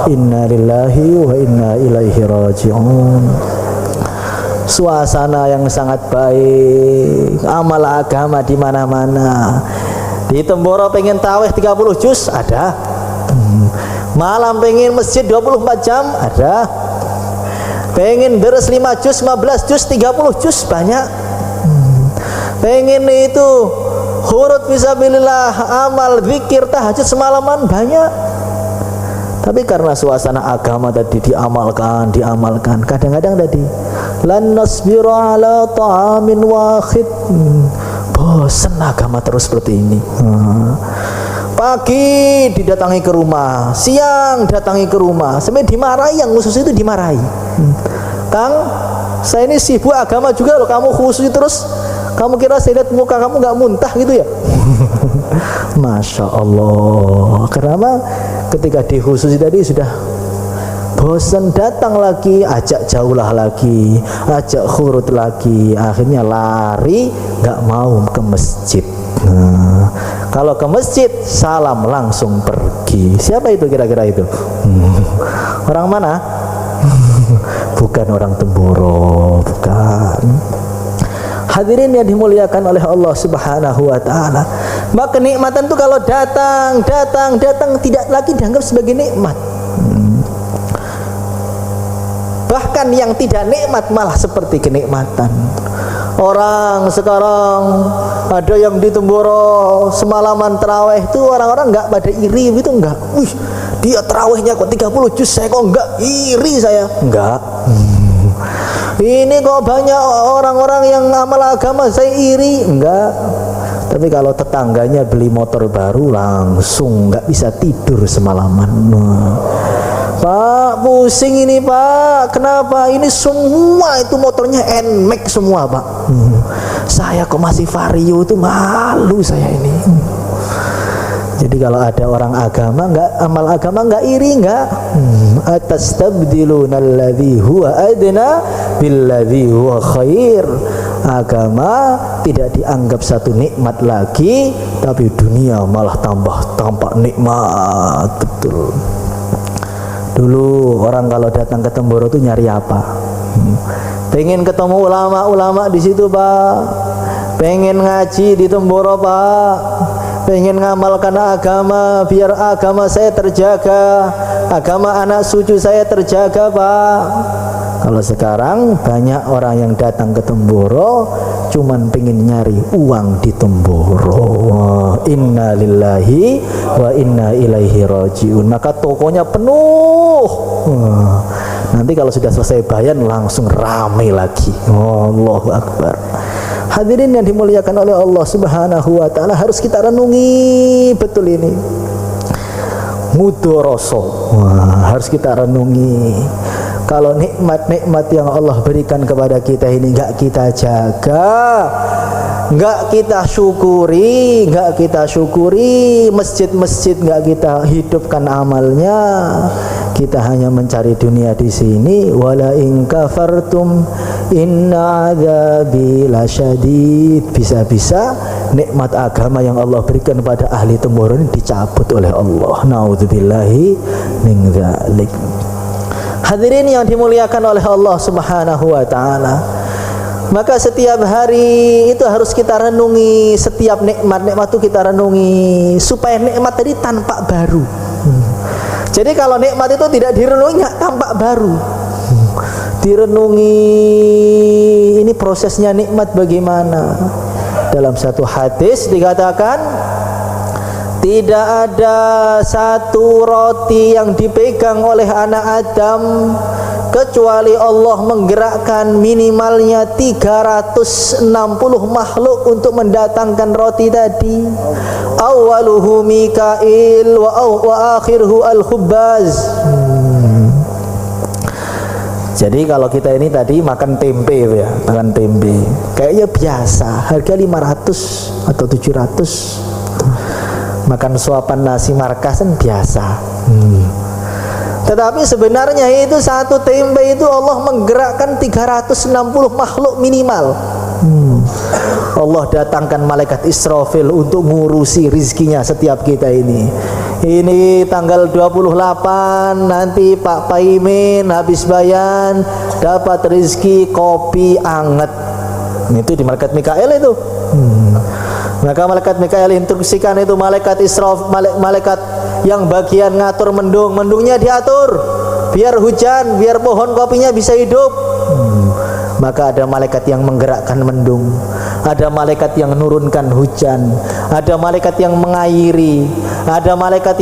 inna lillahi wa inna ilaihi raji'un. Suasana yang sangat baik, amal agama di mana-mana. Di Temboro pengen taweh 30 juz ada. Malam pengen masjid 24 jam ada. Pengen deres 5 juz, 15 juz, 30 juz banyak. Pengen itu hurut fisabilillah, amal zikir tahajud semalaman banyak. Tapi karena suasana agama tadi diamalkan, kadang-kadang tadi lan nasbiru ala ta'amin wahid. Bosan agama terus seperti ini. Pagi didatangi ke rumah, siang datangi ke rumah, sampai dimarahi, yang khusus itu dimarahi. Kang, saya ini sibuk agama juga loh, kamu khusus terus, kamu kira saya lihat muka kamu nggak muntah gitu ya? Masya Allah. Kenapa? Ketika dikhususi tadi sudah bosan datang lagi, ajak jauhlah lagi, ajak khurut lagi, akhirnya lari, nggak mau ke masjid. Nah, kalau ke masjid salam langsung pergi. Siapa itu kira-kira itu? Orang mana? Bukan orang Temboro, bukan. Hadirin yang dimuliakan oleh Allah Subhanahu wa taala. Maka kenikmatan itu kalau datang tidak lagi dianggap sebagai nikmat. Bahkan yang tidak nikmat malah seperti kenikmatan. Orang sekarang ada yang di Temboro semalaman tarawih itu orang-orang enggak pada iri gitu, enggak. Wih, dia tarawihnya kok 30 juz, saya kok enggak, iri saya. Enggak. Ini kok banyak orang-orang yang amal agama, saya iri. Enggak. Tapi kalau tetangganya beli motor baru langsung enggak bisa tidur semalaman. Pak, pusing ini Pak. Kenapa? Ini semua itu motornya NMAX semua Pak. Saya kok masih Vario, itu malu saya ini. Jadi kalau ada orang agama enggak, amal agama enggak iri, enggak. Atastabdiluna alladhi huwa adna billadhi huwa khair. Agama tidak dianggap satu nikmat lagi, tapi dunia malah tampak nikmat. Betul. Dulu orang kalau datang ke Temboro itu nyari apa? Pengen ketemu ulama-ulama di situ Pak. Pengen ngaji di Temboro Pak. Pengen ngamalkan agama biar agama saya terjaga, agama anak cucu saya terjaga Pak. Kalau sekarang banyak orang yang datang ke Temboro cuman pengen nyari uang di Temboro. Inna lillahi wa inna ilaihi rajiun. Maka tokonya penuh. Nanti kalau sudah selesai bayan langsung ramai lagi. Allahu Akbar. Hadirin yang dimuliakan oleh Allah Subhanahu wa taala, harus kita renungi betul ini. Mudoroso. Harus kita renungi. Kalau nikmat-nikmat yang Allah berikan kepada kita ini enggak kita jaga, enggak kita syukuri, masjid-masjid enggak kita hidupkan amalnya, kita hanya mencari dunia di sini. Wala in kafartum inna adzabi lasyadid. Bisa-bisa nikmat agama yang Allah berikan pada ahli Temboro ini dicabut oleh Allah. Naudzubillahi min dzalik. Hadirin yang dimuliakan oleh Allah Subhanahu wa taala. Maka setiap hari itu harus kita renungi, setiap nikmat-nikmat itu kita renungi supaya nikmat tadi tampak baru. Jadi kalau nikmat itu tidak direnungi nggak tampak baru. Direnungi ini prosesnya nikmat bagaimana. Dalam satu hadis dikatakan tidak ada satu roti yang dipegang oleh anak Adam kecuali Allah menggerakkan minimalnya 360 makhluk untuk mendatangkan roti tadi. Awaluhu Mikail wa akhiruhu Al-Khubbaz. Jadi kalau kita ini tadi makan tempe ya, makan tempe kayaknya biasa, harga 500 atau 700. Makan suapan nasi markas kan biasa. Tetapi sebenarnya itu satu tempe itu Allah menggerakkan 360 makhluk minimal. Allah datangkan malaikat Israfil untuk ngurusi rizkinya setiap kita ini. Ini tanggal 28 nanti Pak Paimin habis bayan dapat rizki kopi anget. Itu di malaikat Mikail itu. Maka malaikat Mikail instruksikan itu malaikat Israf, malaikat yang bagian ngatur mendung, mendungnya diatur biar hujan, biar pohon kopinya bisa hidup. Maka ada malaikat yang menggerakkan mendung, ada malaikat yang menurunkan hujan, ada malaikat yang mengairi, ada malaikat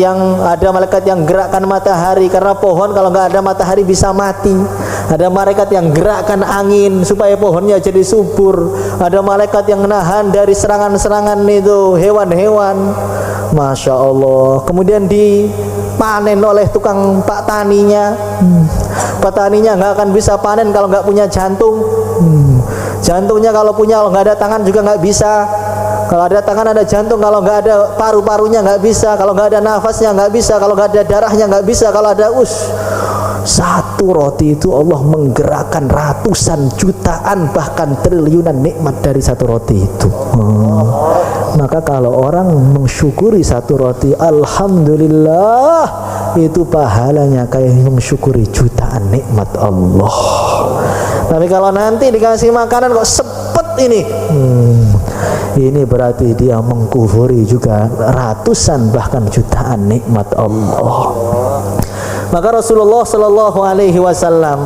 yang gerakkan matahari karena pohon kalau nggak ada matahari bisa mati. Ada malaikat yang gerakkan angin supaya pohonnya jadi subur. Ada malaikat yang menahan dari serangan-serangan itu hewan-hewan. Masya Allah. Kemudian dipanen oleh tukang pak taninya. Pak taninya nggak akan bisa panen kalau nggak punya jantung. Jantungnya kalau punya, kalau nggak ada tangan juga nggak bisa. Kalau ada tangan ada jantung, kalau nggak ada paru-parunya nggak bisa. Kalau nggak ada nafasnya nggak bisa. Kalau nggak ada darahnya nggak bisa. Kalau ada Satu roti itu Allah menggerakkan ratusan jutaan bahkan triliunan nikmat dari satu roti itu. Maka kalau orang mensyukuri satu roti, alhamdulillah, itu pahalanya kayak mensyukuri jutaan nikmat Allah. Tapi kalau nanti dikasih makanan kok sepet ini berarti dia mengkufuri juga ratusan bahkan jutaan nikmat Allah. Maka Rasulullah Shallallahu Alaihi Wasallam,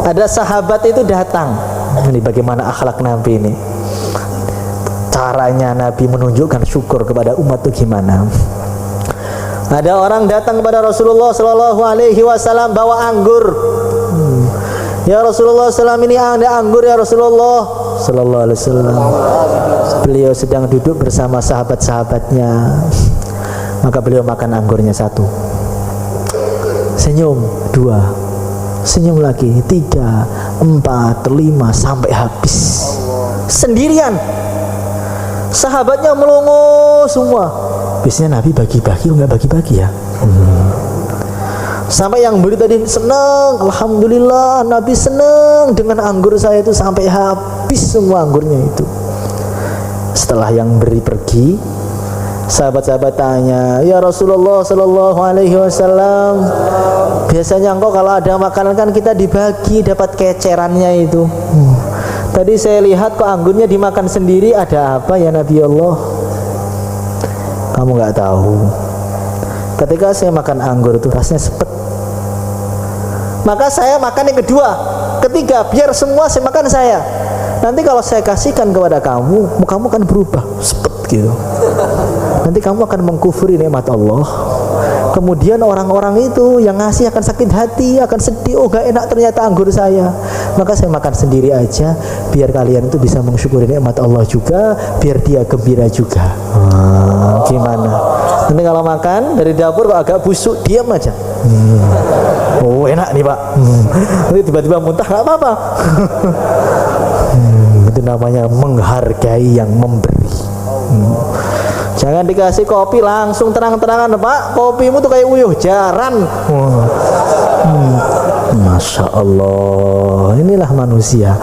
ada sahabat itu datang. Ini bagaimana akhlak Nabi ini. Caranya Nabi menunjukkan syukur kepada umat itu gimana. Ada orang datang kepada Rasulullah Shallallahu Alaihi Wasallam bawa anggur. Ya Rasulullah SAW, ini ada anggur ya Rasulullah Sallallahu Alaihi Wasallam. Beliau sedang duduk bersama sahabat-sahabatnya. Maka beliau makan anggurnya satu, senyum dua, senyum lagi tiga, empat, lima, sampai habis sendirian. Sahabatnya melongo semua. Biasanya Nabi bagi-bagi, nggak bagi-bagi ya. Sampai yang beli tadi senang, alhamdulillah Nabi senang dengan anggur saya itu, sampai habis semua anggurnya itu. Setelah yang beri pergi, sahabat-sahabat tanya, ya Rasulullah Sallallahu Alaihi Wasallam, biasanya engkau kalau ada makanan kan kita dibagi, dapat kecerannya itu. Tadi saya lihat kok anggurnya dimakan sendiri, ada apa ya Nabi Allah? Kamu nggak tahu. Ketika saya makan anggur itu rasanya sepet. Maka saya makan yang kedua, ketiga, biar semua saya makan saya. Nanti kalau saya kasihkan kepada kamu, kamu akan berubah sepet gitu. Nanti kamu akan mengkufuri nikmat Allah. Kemudian orang-orang itu yang ngasih akan sakit hati, akan sedih, oh gak enak ternyata anggur saya. Maka saya makan sendiri aja, biar kalian itu bisa mensyukuri nikmat Allah juga, biar dia gembira juga. Gimana? Nanti kalau makan dari dapur kok agak busuk, diam aja. Oh enak nih Pak. Nanti tiba-tiba muntah, gak apa-apa. Itu namanya menghargai yang memberi. Jangan dikasih kopi langsung terang-terangan, Pak, kopimu tuh kayak uyuh jaran. Masya Allah, inilah manusia.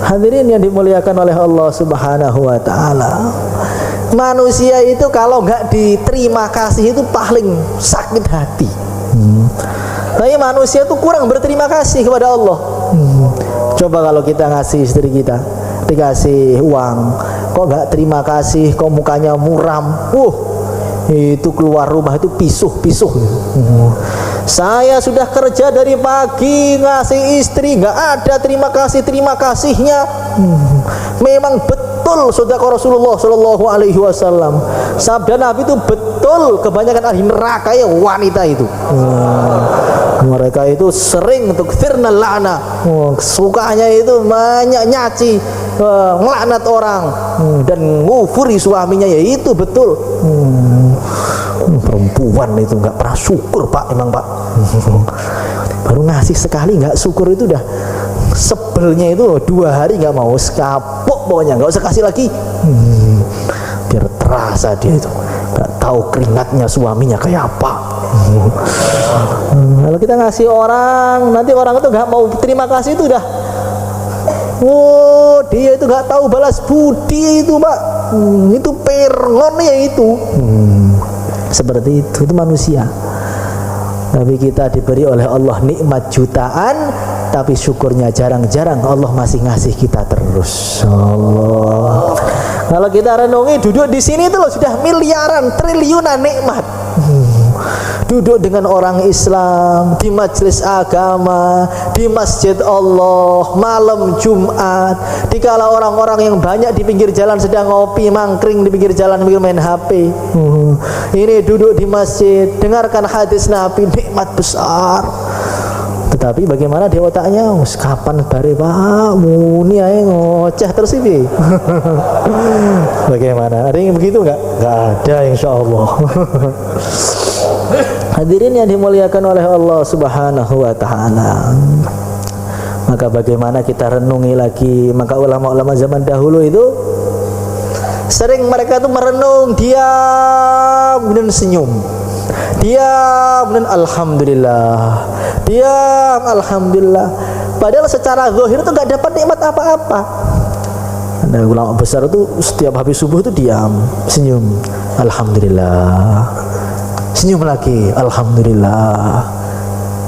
Hadirin yang dimuliakan oleh Allah Subhanahu wa Ta'ala, manusia itu kalau nggak diterima kasih itu paling sakit hati. Tapi manusia itu kurang berterima kasih kepada Allah. Coba kalau kita ngasih istri kita, dikasih uang, kok nggak terima kasih, kok mukanya muram, itu keluar rumah itu pisuh-pisuh. Saya sudah kerja dari pagi ngasih istri, nggak ada terima kasihnya. Memang betul sedekah Rasulullah Shallallahu Alaihi Wasallam. Sabda Nabi itu betul, kebanyakan ahli neraka ya wanita itu. Mereka itu sering untuk firnal la'na, sukanya itu banyak nyaci, ngelaknat orang dan ngufuri suaminya, ya itu betul. Perempuan itu nggak pernah syukur Pak, emang Pak. Baru ngasih sekali nggak syukur itu udah sebelnya itu 2 hari nggak mau, sekapok pokoknya, nggak usah kasih lagi. Biar terasa dia itu nggak tahu keringatnya suaminya kayak apa. Kalau kita ngasih orang, nanti orang itu nggak mau terima kasih itu udah, dia itu nggak tahu balas budi itu Pak. Itu peronnya itu. Seperti itu manusia. Tapi kita diberi oleh Allah nikmat jutaan, tapi syukurnya jarang-jarang. Allah masih ngasih kita terus. Allah. Kalau kita renungi, duduk di sini itu loh sudah miliaran, triliunan nikmat. Duduk dengan orang Islam di majelis agama, di masjid Allah, malam Jumat, dikala orang-orang yang banyak di pinggir jalan sedang ngopi, mangkring di pinggir jalan main HP. Ini duduk di masjid, dengarkan hadis Nabi, nikmat besar. Tetapi bagaimana di otaknya? Kapan bare Pak? Muni ae ngoceh terus ini. Bagaimana? Ada yang begitu enggak? Enggak ada, insyaallah. Hadirin yang dimuliakan oleh Allah Subhanahu wa Ta'ala, maka bagaimana kita renungi lagi. Maka ulama-ulama zaman dahulu itu sering mereka itu merenung, diam dan senyum. Diam dan alhamdulillah. Diam alhamdulillah. Padahal secara zahir itu enggak dapat nikmat apa-apa. Ada ulama besar itu setiap habis subuh itu diam, senyum, alhamdulillah. Senyum lagi, alhamdulillah.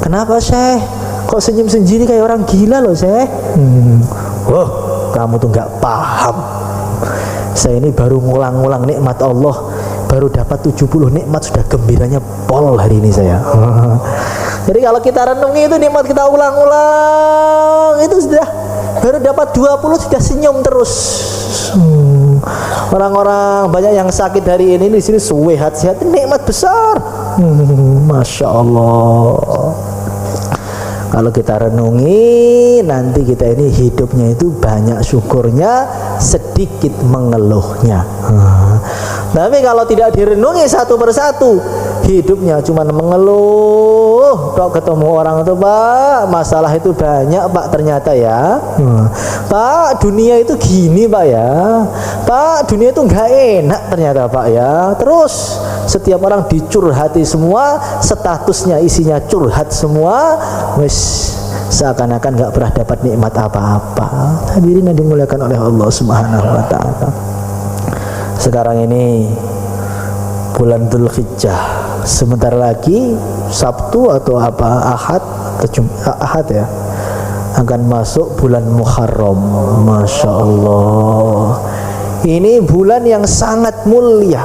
Kenapa Syekh? Kok senyum sendiri kayak orang gila loh Syekh? Wah, kamu tuh nggak paham. Saya ini baru ngulang-ngulang nikmat Allah, baru dapat 70 nikmat sudah gembiranya pol hari ini saya. Jadi kalau kita renungi itu nikmat kita ulang-ulang itu sudah baru dapat 20 sudah senyum terus. Orang-orang banyak yang sakit hari ini di sini sehat-sehat, nikmat besar. Masya Allah. Kalau kita renungi, nanti kita ini hidupnya itu banyak syukurnya, sedikit mengeluhnya. Tapi kalau tidak direnungi satu persatu, hidupnya cuma mengeluh. Kalau ketemu orang itu, Pak, masalah itu banyak Pak ternyata ya. Pak, dunia itu gini Pak ya. Pak, dunia itu nggak enak ternyata Pak ya. Terus setiap orang dicurhati semua, statusnya isinya curhat semua, wes seakan-akan nggak pernah dapat nikmat apa-apa. Hadirin yang dimuliakan oleh Allah Subhanahu wa taala. Sekarang ini bulan Dzulhijjah, sebentar lagi Sabtu atau apa, Ahad ya, akan masuk bulan Muharram. Masya Allah, ini bulan yang sangat mulia.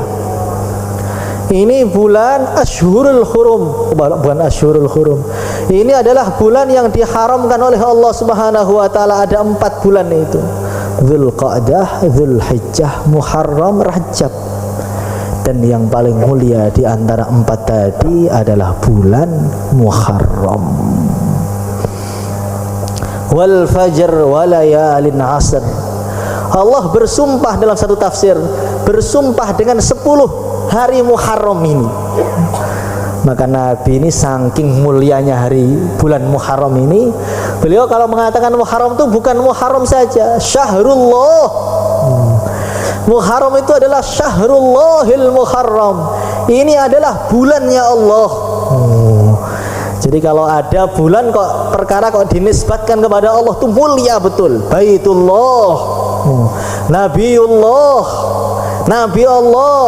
Ini bulan Ashhurul Hurum, bulan Ashhurul Hurum. Ini adalah bulan yang diharamkan oleh Allah Subhanahu wa taala. Ada 4 bulan itu. Dzulqa'dah, Dzulhijjah, Muharram, Rajab. Dan yang paling mulia di antara 4 tadi adalah bulan Muharram. Wal fajr wa layalin 'ashr. Allah bersumpah dalam satu tafsir, bersumpah dengan 10 hari Muharram ini. Maka Nabi ini saking mulianya hari bulan Muharram ini, beliau kalau mengatakan Muharram itu bukan Muharram saja, Syahrullah. Muharram itu adalah Syahrullahil Muharram. Ini adalah bulannya Allah. Jadi kalau ada bulan kok perkara kok dinisbatkan kepada Allah itu mulia betul. Baitullah, Nabiullah, Nabi Allah,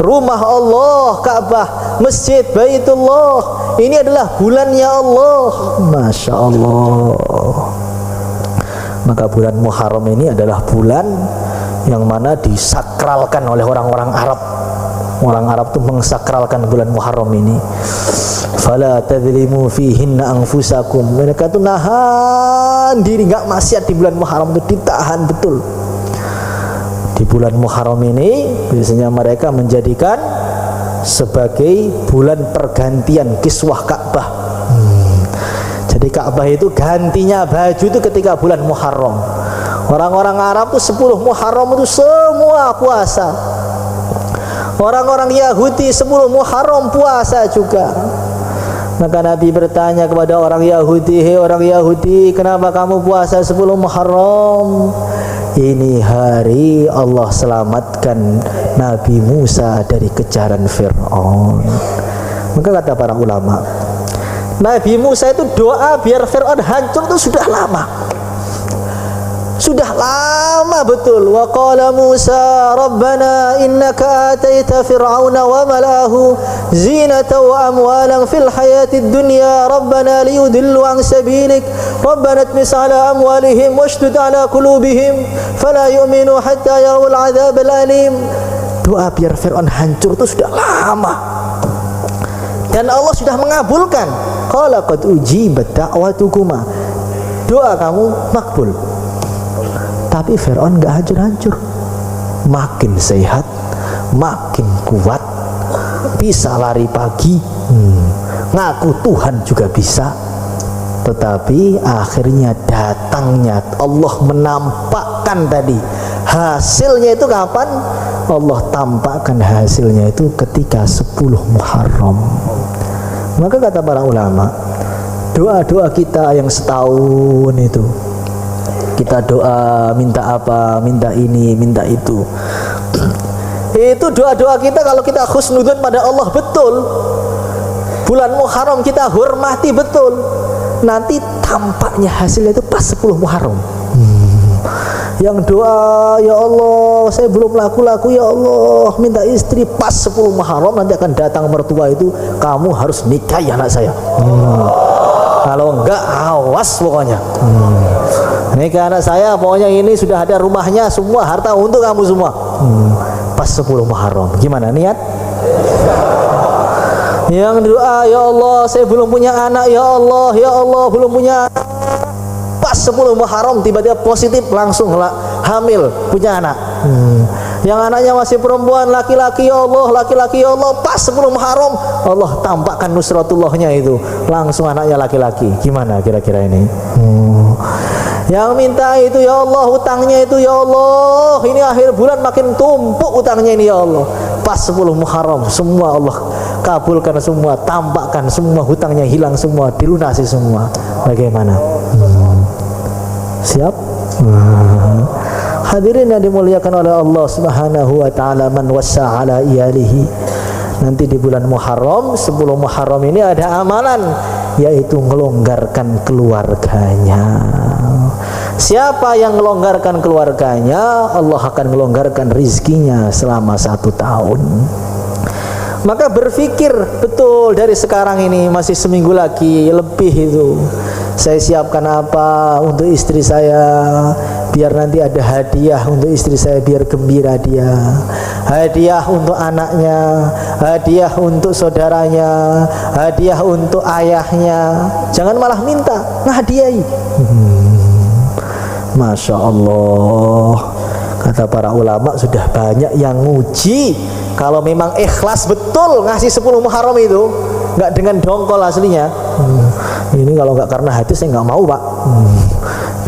rumah Allah, Ka'bah, masjid, Baitullah. Ini adalah bulannya Allah. Masya Allah. Maka bulan Muharram ini adalah bulan yang mana disakralkan oleh orang-orang Arab. Orang Arab itu mengsakralkan bulan Muharram ini. Fala tadzlimu fihinna anfusakum. Mereka itu nahan diri, enggak maksiat di bulan Muharram itu, ditahan betul. Di bulan Muharram ini biasanya mereka menjadikan sebagai bulan pergantian kiswah Ka'bah. Jadi Ka'bah itu gantinya baju itu ketika bulan Muharram. Orang-orang Arab itu 10 Muharram itu semua puasa. Orang-orang Yahudi 10 Muharram puasa juga. Maka Nabi bertanya kepada orang Yahudi, "Hei orang Yahudi, kenapa kamu puasa 10 Muharram?" Ini hari Allah selamatkan Nabi Musa dari kejaran Fir'aun. Maka kata para ulama, Nabi Musa itu doa biar Fir'aun hancur itu sudah lama. Sudah lama betul. Wa qala Musa Rabbana innaka ataita fir'auna wa mala'ahu zinata wa amwalan fil hayatid dunya Rabbana liyudillu an sabilik Rabbana tmis ala amwalihim washdud ala qulubihim fala yu'minu hatta yarawul adzab al-alim. Doa biar Fir'aun hancur itu sudah lama. Dan Allah sudah mengabulkan. Qala qad ujibat da'watukuma. Doa kamu makbul. Tapi Fir'aun gak hancur-hancur, makin sehat, makin kuat, bisa lari pagi, ngaku Tuhan juga bisa. Tetapi akhirnya datangnya Allah menampakkan tadi hasilnya itu kapan? Allah tampakkan hasilnya itu ketika 10 Muharram. Maka kata para ulama, doa-doa kita yang setahun itu, kita doa minta apa, minta ini, minta itu. Itu doa-doa kita kalau kita husnudzon pada Allah betul, bulan Muharram kita hormati betul, nanti tampaknya hasilnya itu pas 10 Muharram. Yang doa, ya Allah saya belum laku-laku, ya Allah minta istri, pas 10 Muharram nanti akan datang mertua itu, kamu harus nikahi anak saya. Kalau enggak awas pokoknya. Nikah anak saya, pokoknya ini sudah ada rumahnya, semua harta untuk kamu semua. Pas 10 Muharram. Gimana niat? Yang doa, ya Allah saya belum punya anak, ya Allah belum punya anak. Pas 10 Muharram tiba-tiba positif, langsung hamil, punya anak. Yang anaknya masih perempuan, laki-laki, ya Allah laki-laki, ya Allah, pas 10 Muharram Allah tampakkan nusratullahnya itu, langsung anaknya laki-laki. Gimana kira-kira ini? Yang minta itu, ya Allah hutangnya itu, ya Allah ini akhir bulan makin tumpuk hutangnya ini, ya Allah, pas 10 Muharram semua Allah kabulkan semua, tampakkan semua hutangnya hilang semua, dilunasi semua. Bagaimana? Siap? Hadirin yang dimuliakan oleh Allah Subhanahu wa taala, man wassa ala iyalihi. Nanti di bulan Muharram, 10 Muharram ini ada amalan, yaitu melonggarkan keluarganya. Siapa yang melonggarkan keluarganya, Allah akan melonggarkan rizkinya selama 1 tahun. Maka berpikir betul dari sekarang ini, masih seminggu lagi lebih itu, saya siapkan apa untuk istri saya, biar nanti ada hadiah untuk istri saya, biar gembira dia, hadiah untuk anaknya, hadiah untuk saudaranya, hadiah untuk ayahnya. Jangan malah minta, ngahadiahi. Masya Allah, kata para ulama sudah banyak yang nguji kalau memang ikhlas betul ngasih 10 Muharram itu, nggak dengan dongkol aslinya. Ini kalau nggak karena hati saya nggak mau pak.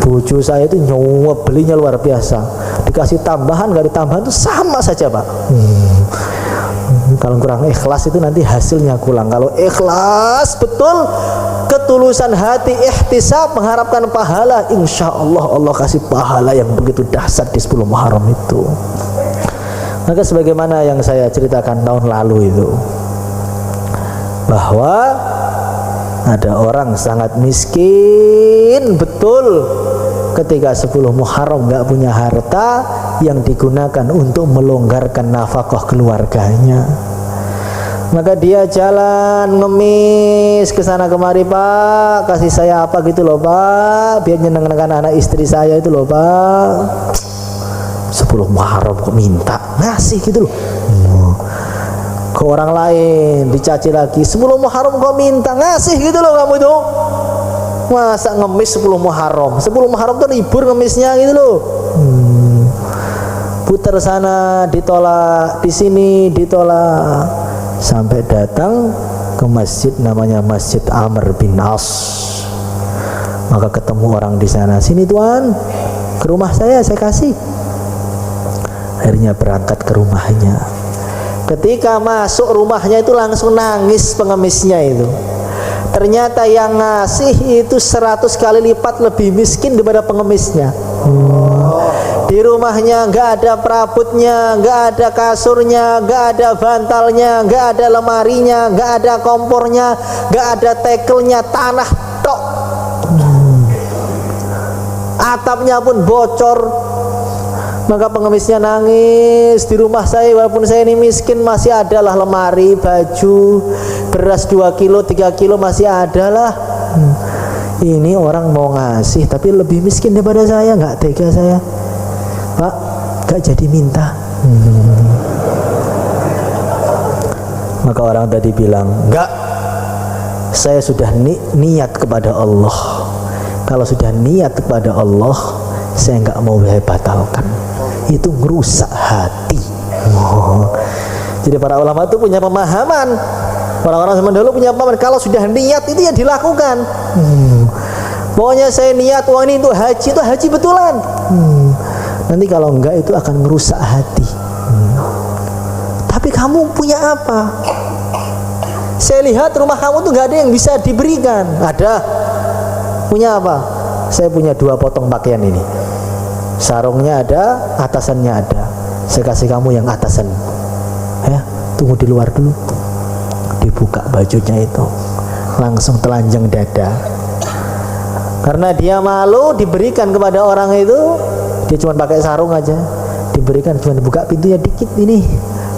Bojo saya itu nyoba belinya luar biasa, dikasih tambahan nggak ditambahan itu sama saja pak. Kalau kurang ikhlas itu nanti hasilnya kurang. Kalau ikhlas betul, ketulusan hati, ihtisab, mengharapkan pahala, insya Allah Allah kasih pahala yang begitu dahsyat di 10 Muharram itu. Maka sebagaimana yang saya ceritakan tahun lalu itu, bahwa ada orang sangat miskin betul, ketika 10 Muharram nggak punya harta yang digunakan untuk melonggarkan nafkah keluarganya. Maka dia jalan ngemis ke sana kemari, Pak kasih saya apa gitu loh Pak, biar nyenengkan anak istri saya itu loh Pak. 10 Muharram kok minta ngasih gitu loh. Ke orang lain dicaci lagi, 10 Muharram kok minta ngasih gitu loh kamu itu. Masa ngemis 10 Muharram? 10 Muharram tuh libur ngemisnya gitu loh. Putar sana ditolak, di sini ditolak, sampai datang ke masjid namanya Masjid Amr bin As. Maka ketemu orang di sana, sini tuan, ke rumah saya kasih. Akhirnya berangkat ke rumahnya. Ketika masuk rumahnya itu langsung nangis pengemisnya itu. Ternyata yang ngasih itu 100 kali lipat lebih miskin daripada pengemisnya. Di rumahnya nggak ada perabotnya, nggak ada kasurnya, nggak ada bantalnya, nggak ada lemarinya, nggak ada kompornya, nggak ada tekelnya, tanah tok. Atapnya pun bocor. Maka pengemisnya nangis, di rumah saya walaupun saya ini miskin masih adalah lemari, baju, beras 2 kilo, 3 kilo masih adalah. Ini orang mau ngasih tapi lebih miskin daripada saya, nggak tega saya Pak, nggak jadi minta. Maka orang tadi bilang, enggak, saya sudah niat kepada Allah. Kalau sudah niat kepada Allah, saya nggak mau batalkan. Itu merusak hati. Jadi para ulama itu punya pemahaman. Orang-orang zaman dulu punya pemahaman, kalau sudah niat itu ya dilakukan. Pokoknya saya niat, wah ini untuk haji, itu haji betulan. Nanti kalau enggak itu akan merusak hati. Tapi kamu punya apa? Saya lihat rumah kamu tuh nggak ada yang bisa diberikan. Ada. Punya apa? Saya punya 2 potong pakaian ini. Sarungnya ada, atasannya ada. Saya kasih kamu yang atasan. Ya, tunggu di luar dulu. dibuka bajunya itu, langsung telanjang dada. Karena dia malu diberikan kepada orang itu, dia cuma pakai sarung aja, diberikan cuma buka pintunya dikit, ini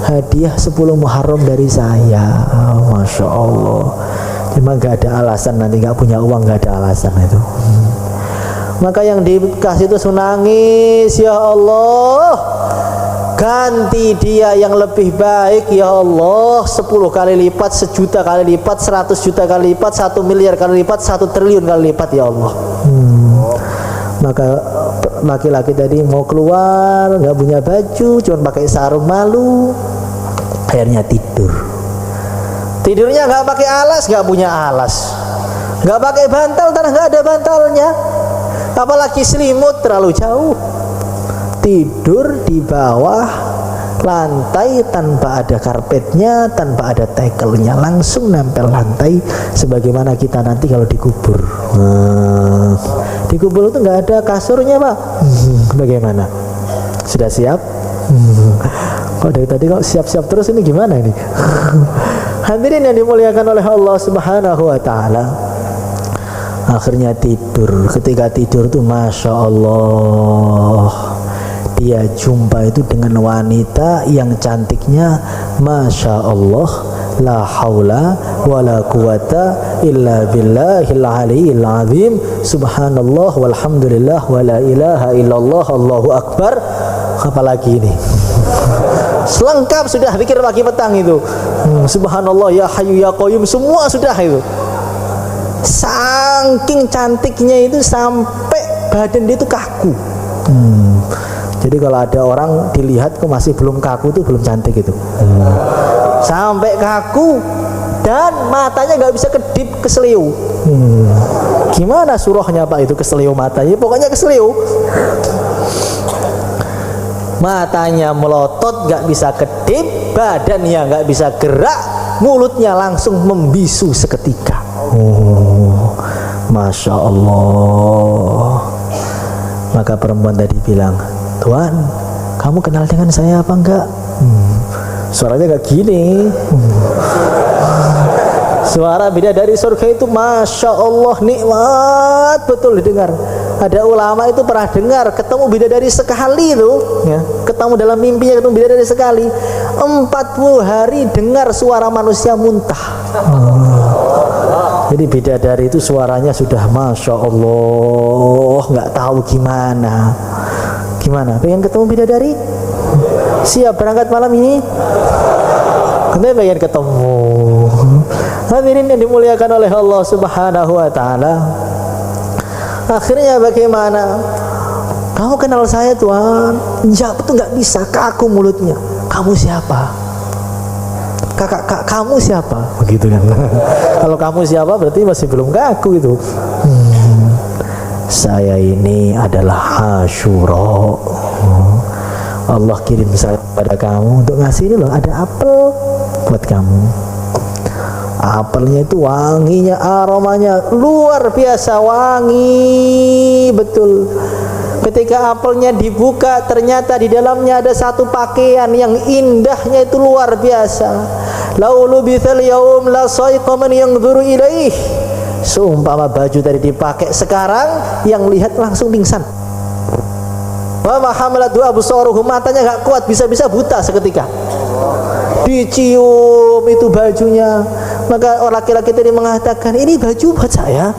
hadiah 10 Muharram dari saya. Masya Allah. Cuma gak ada alasan, nanti gak punya uang gak ada alasan itu. Maka yang dikasih itu nangis, ya Allah, ganti dia yang lebih baik ya Allah, 10 kali lipat, 1 juta kali lipat, 100 juta kali lipat, 1 miliar kali lipat, 1 triliun kali lipat ya Allah. Maka laki-laki tadi mau keluar, nggak punya baju, cuma pakai sarung, malu, akhirnya tidur. Tidurnya nggak pakai alas, nggak punya alas, nggak pakai bantal, tanah nggak ada bantalnya, apalagi selimut terlalu jauh. Tidur di bawah lantai tanpa ada karpetnya, tanpa ada tekelnya, langsung nempel lantai, sebagaimana kita nanti kalau dikubur. Dikubur itu nggak ada kasurnya Pak. Bagaimana? Sudah siap? Kok dari tadi kok siap-siap terus, ini gimana ini? Hadirin yang dimuliakan oleh Allah Subhanahu wa Ta'ala, akhirnya tidur. Ketika tidur tuh Masya Allah, dia jumpa itu dengan wanita yang cantiknya Masya Allah, la haula wa la quwata illa billahil aliyil azim, subhanallah walhamdulillah wa la ilaha illallah, Allahu akbar. Apalagi ini selengkap sudah, pikir pagi petang itu, subhanallah ya hayyu ya qayyum, semua sudah itu. Saking cantiknya itu sampai badan dia itu kaku. Jadi kalau ada orang dilihat kok masih belum kaku tuh belum cantik itu. Sampai kaku dan matanya nggak bisa kedip, keselio. Gimana surahnya Pak itu keselio matanya? Pokoknya keselio. Matanya melotot, nggak bisa kedip, badannya nggak bisa gerak, mulutnya langsung membisu seketika. Masya Allah. Maka perempuan tadi bilang, Tuan, kamu kenal dengan saya apa enggak? Suaranya gak gini. Suara bidadari surga itu Masya Allah nikmat betul didengar. Ada ulama itu pernah dengar ketemu bidadari sekali itu, ya, ketemu dalam mimpinya ketemu bidadari sekali, 40 hari dengar suara manusia muntah. Jadi bidadari itu suaranya sudah Masya Allah, nggak tahu gimana. Gimana? Pengen ketemu bidadari? Siap berangkat malam ini? Kita pengen ketemu. Hadirin yang dimuliakan oleh Allah Subhanahu wa Ta'ala, akhirnya bagaimana? Kamu kenal saya Tuan? Jawab itu nggak bisa, kaku mulutnya. Kamu siapa? Kakak, kamu siapa? Begitu kan? Kalau kamu siapa berarti masih belum kaku itu. Saya ini adalah Asyura. Allah kirim saya pada kamu untuk ngasih ini loh, ada apel buat kamu. Apelnya itu wanginya, aromanya luar biasa wangi betul. Ketika apelnya dibuka, ternyata di dalamnya ada satu pakaian yang indahnya itu luar biasa. Laulu bithal yaum la saiqa man yanzuru ilaih. Seumpama baju tadi dipakai sekarang, yang lihat langsung pingsan. Wa mahamalatu absaruhum, matanya gak kuat, bisa-bisa buta seketika. Dicium itu bajunya. Maka orang laki-laki tadi mengatakan, ini baju buat saya.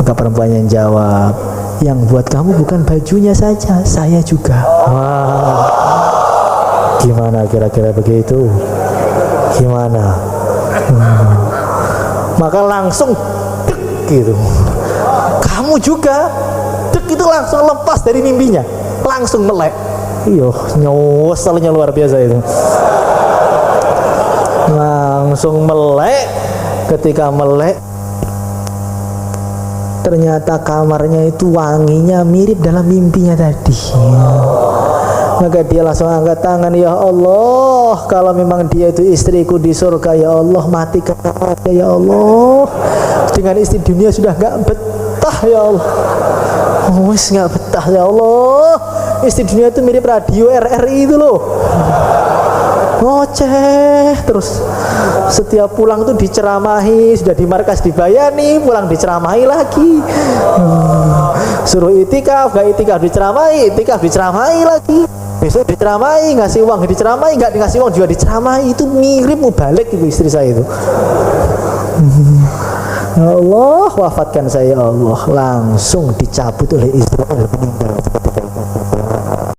Maka perempuan yang jawab, yang buat kamu bukan bajunya saja, saya juga. Wah, gimana kira-kira begitu? Gimana? Maka langsung dek gitu. Kamu juga? Dek itu langsung lepas dari mimpinya, langsung melek. Iyo, nyosalnya luar biasa itu. Langsung melek. Ketika melek, ternyata kamarnya itu wanginya mirip dalam mimpinya tadi. Maka dia langsung angkat tangan, ya Allah, kalau memang dia itu istriku di surga, ya Allah, matikan aja ya Allah. Dengan istri dunia sudah gak betah ya Allah. Wes gak betah ya Allah. Istri dunia itu mirip radio RRI itu loh. ngoceh terus. Setiap pulang tuh diceramahi, sudah di markas dibayani, pulang diceramahi lagi. Suruh itikaf, gak itikaf diceramahi, itikaf diceramahi lagi. Besok diceramahi, ngasih uang diceramahi, nggak dikasih uang juga diceramahi. Itu mirip mubalik itu istri saya itu. Ya Allah, wafatkan saya ya Allah. Langsung dicabut oleh Israel meninggal.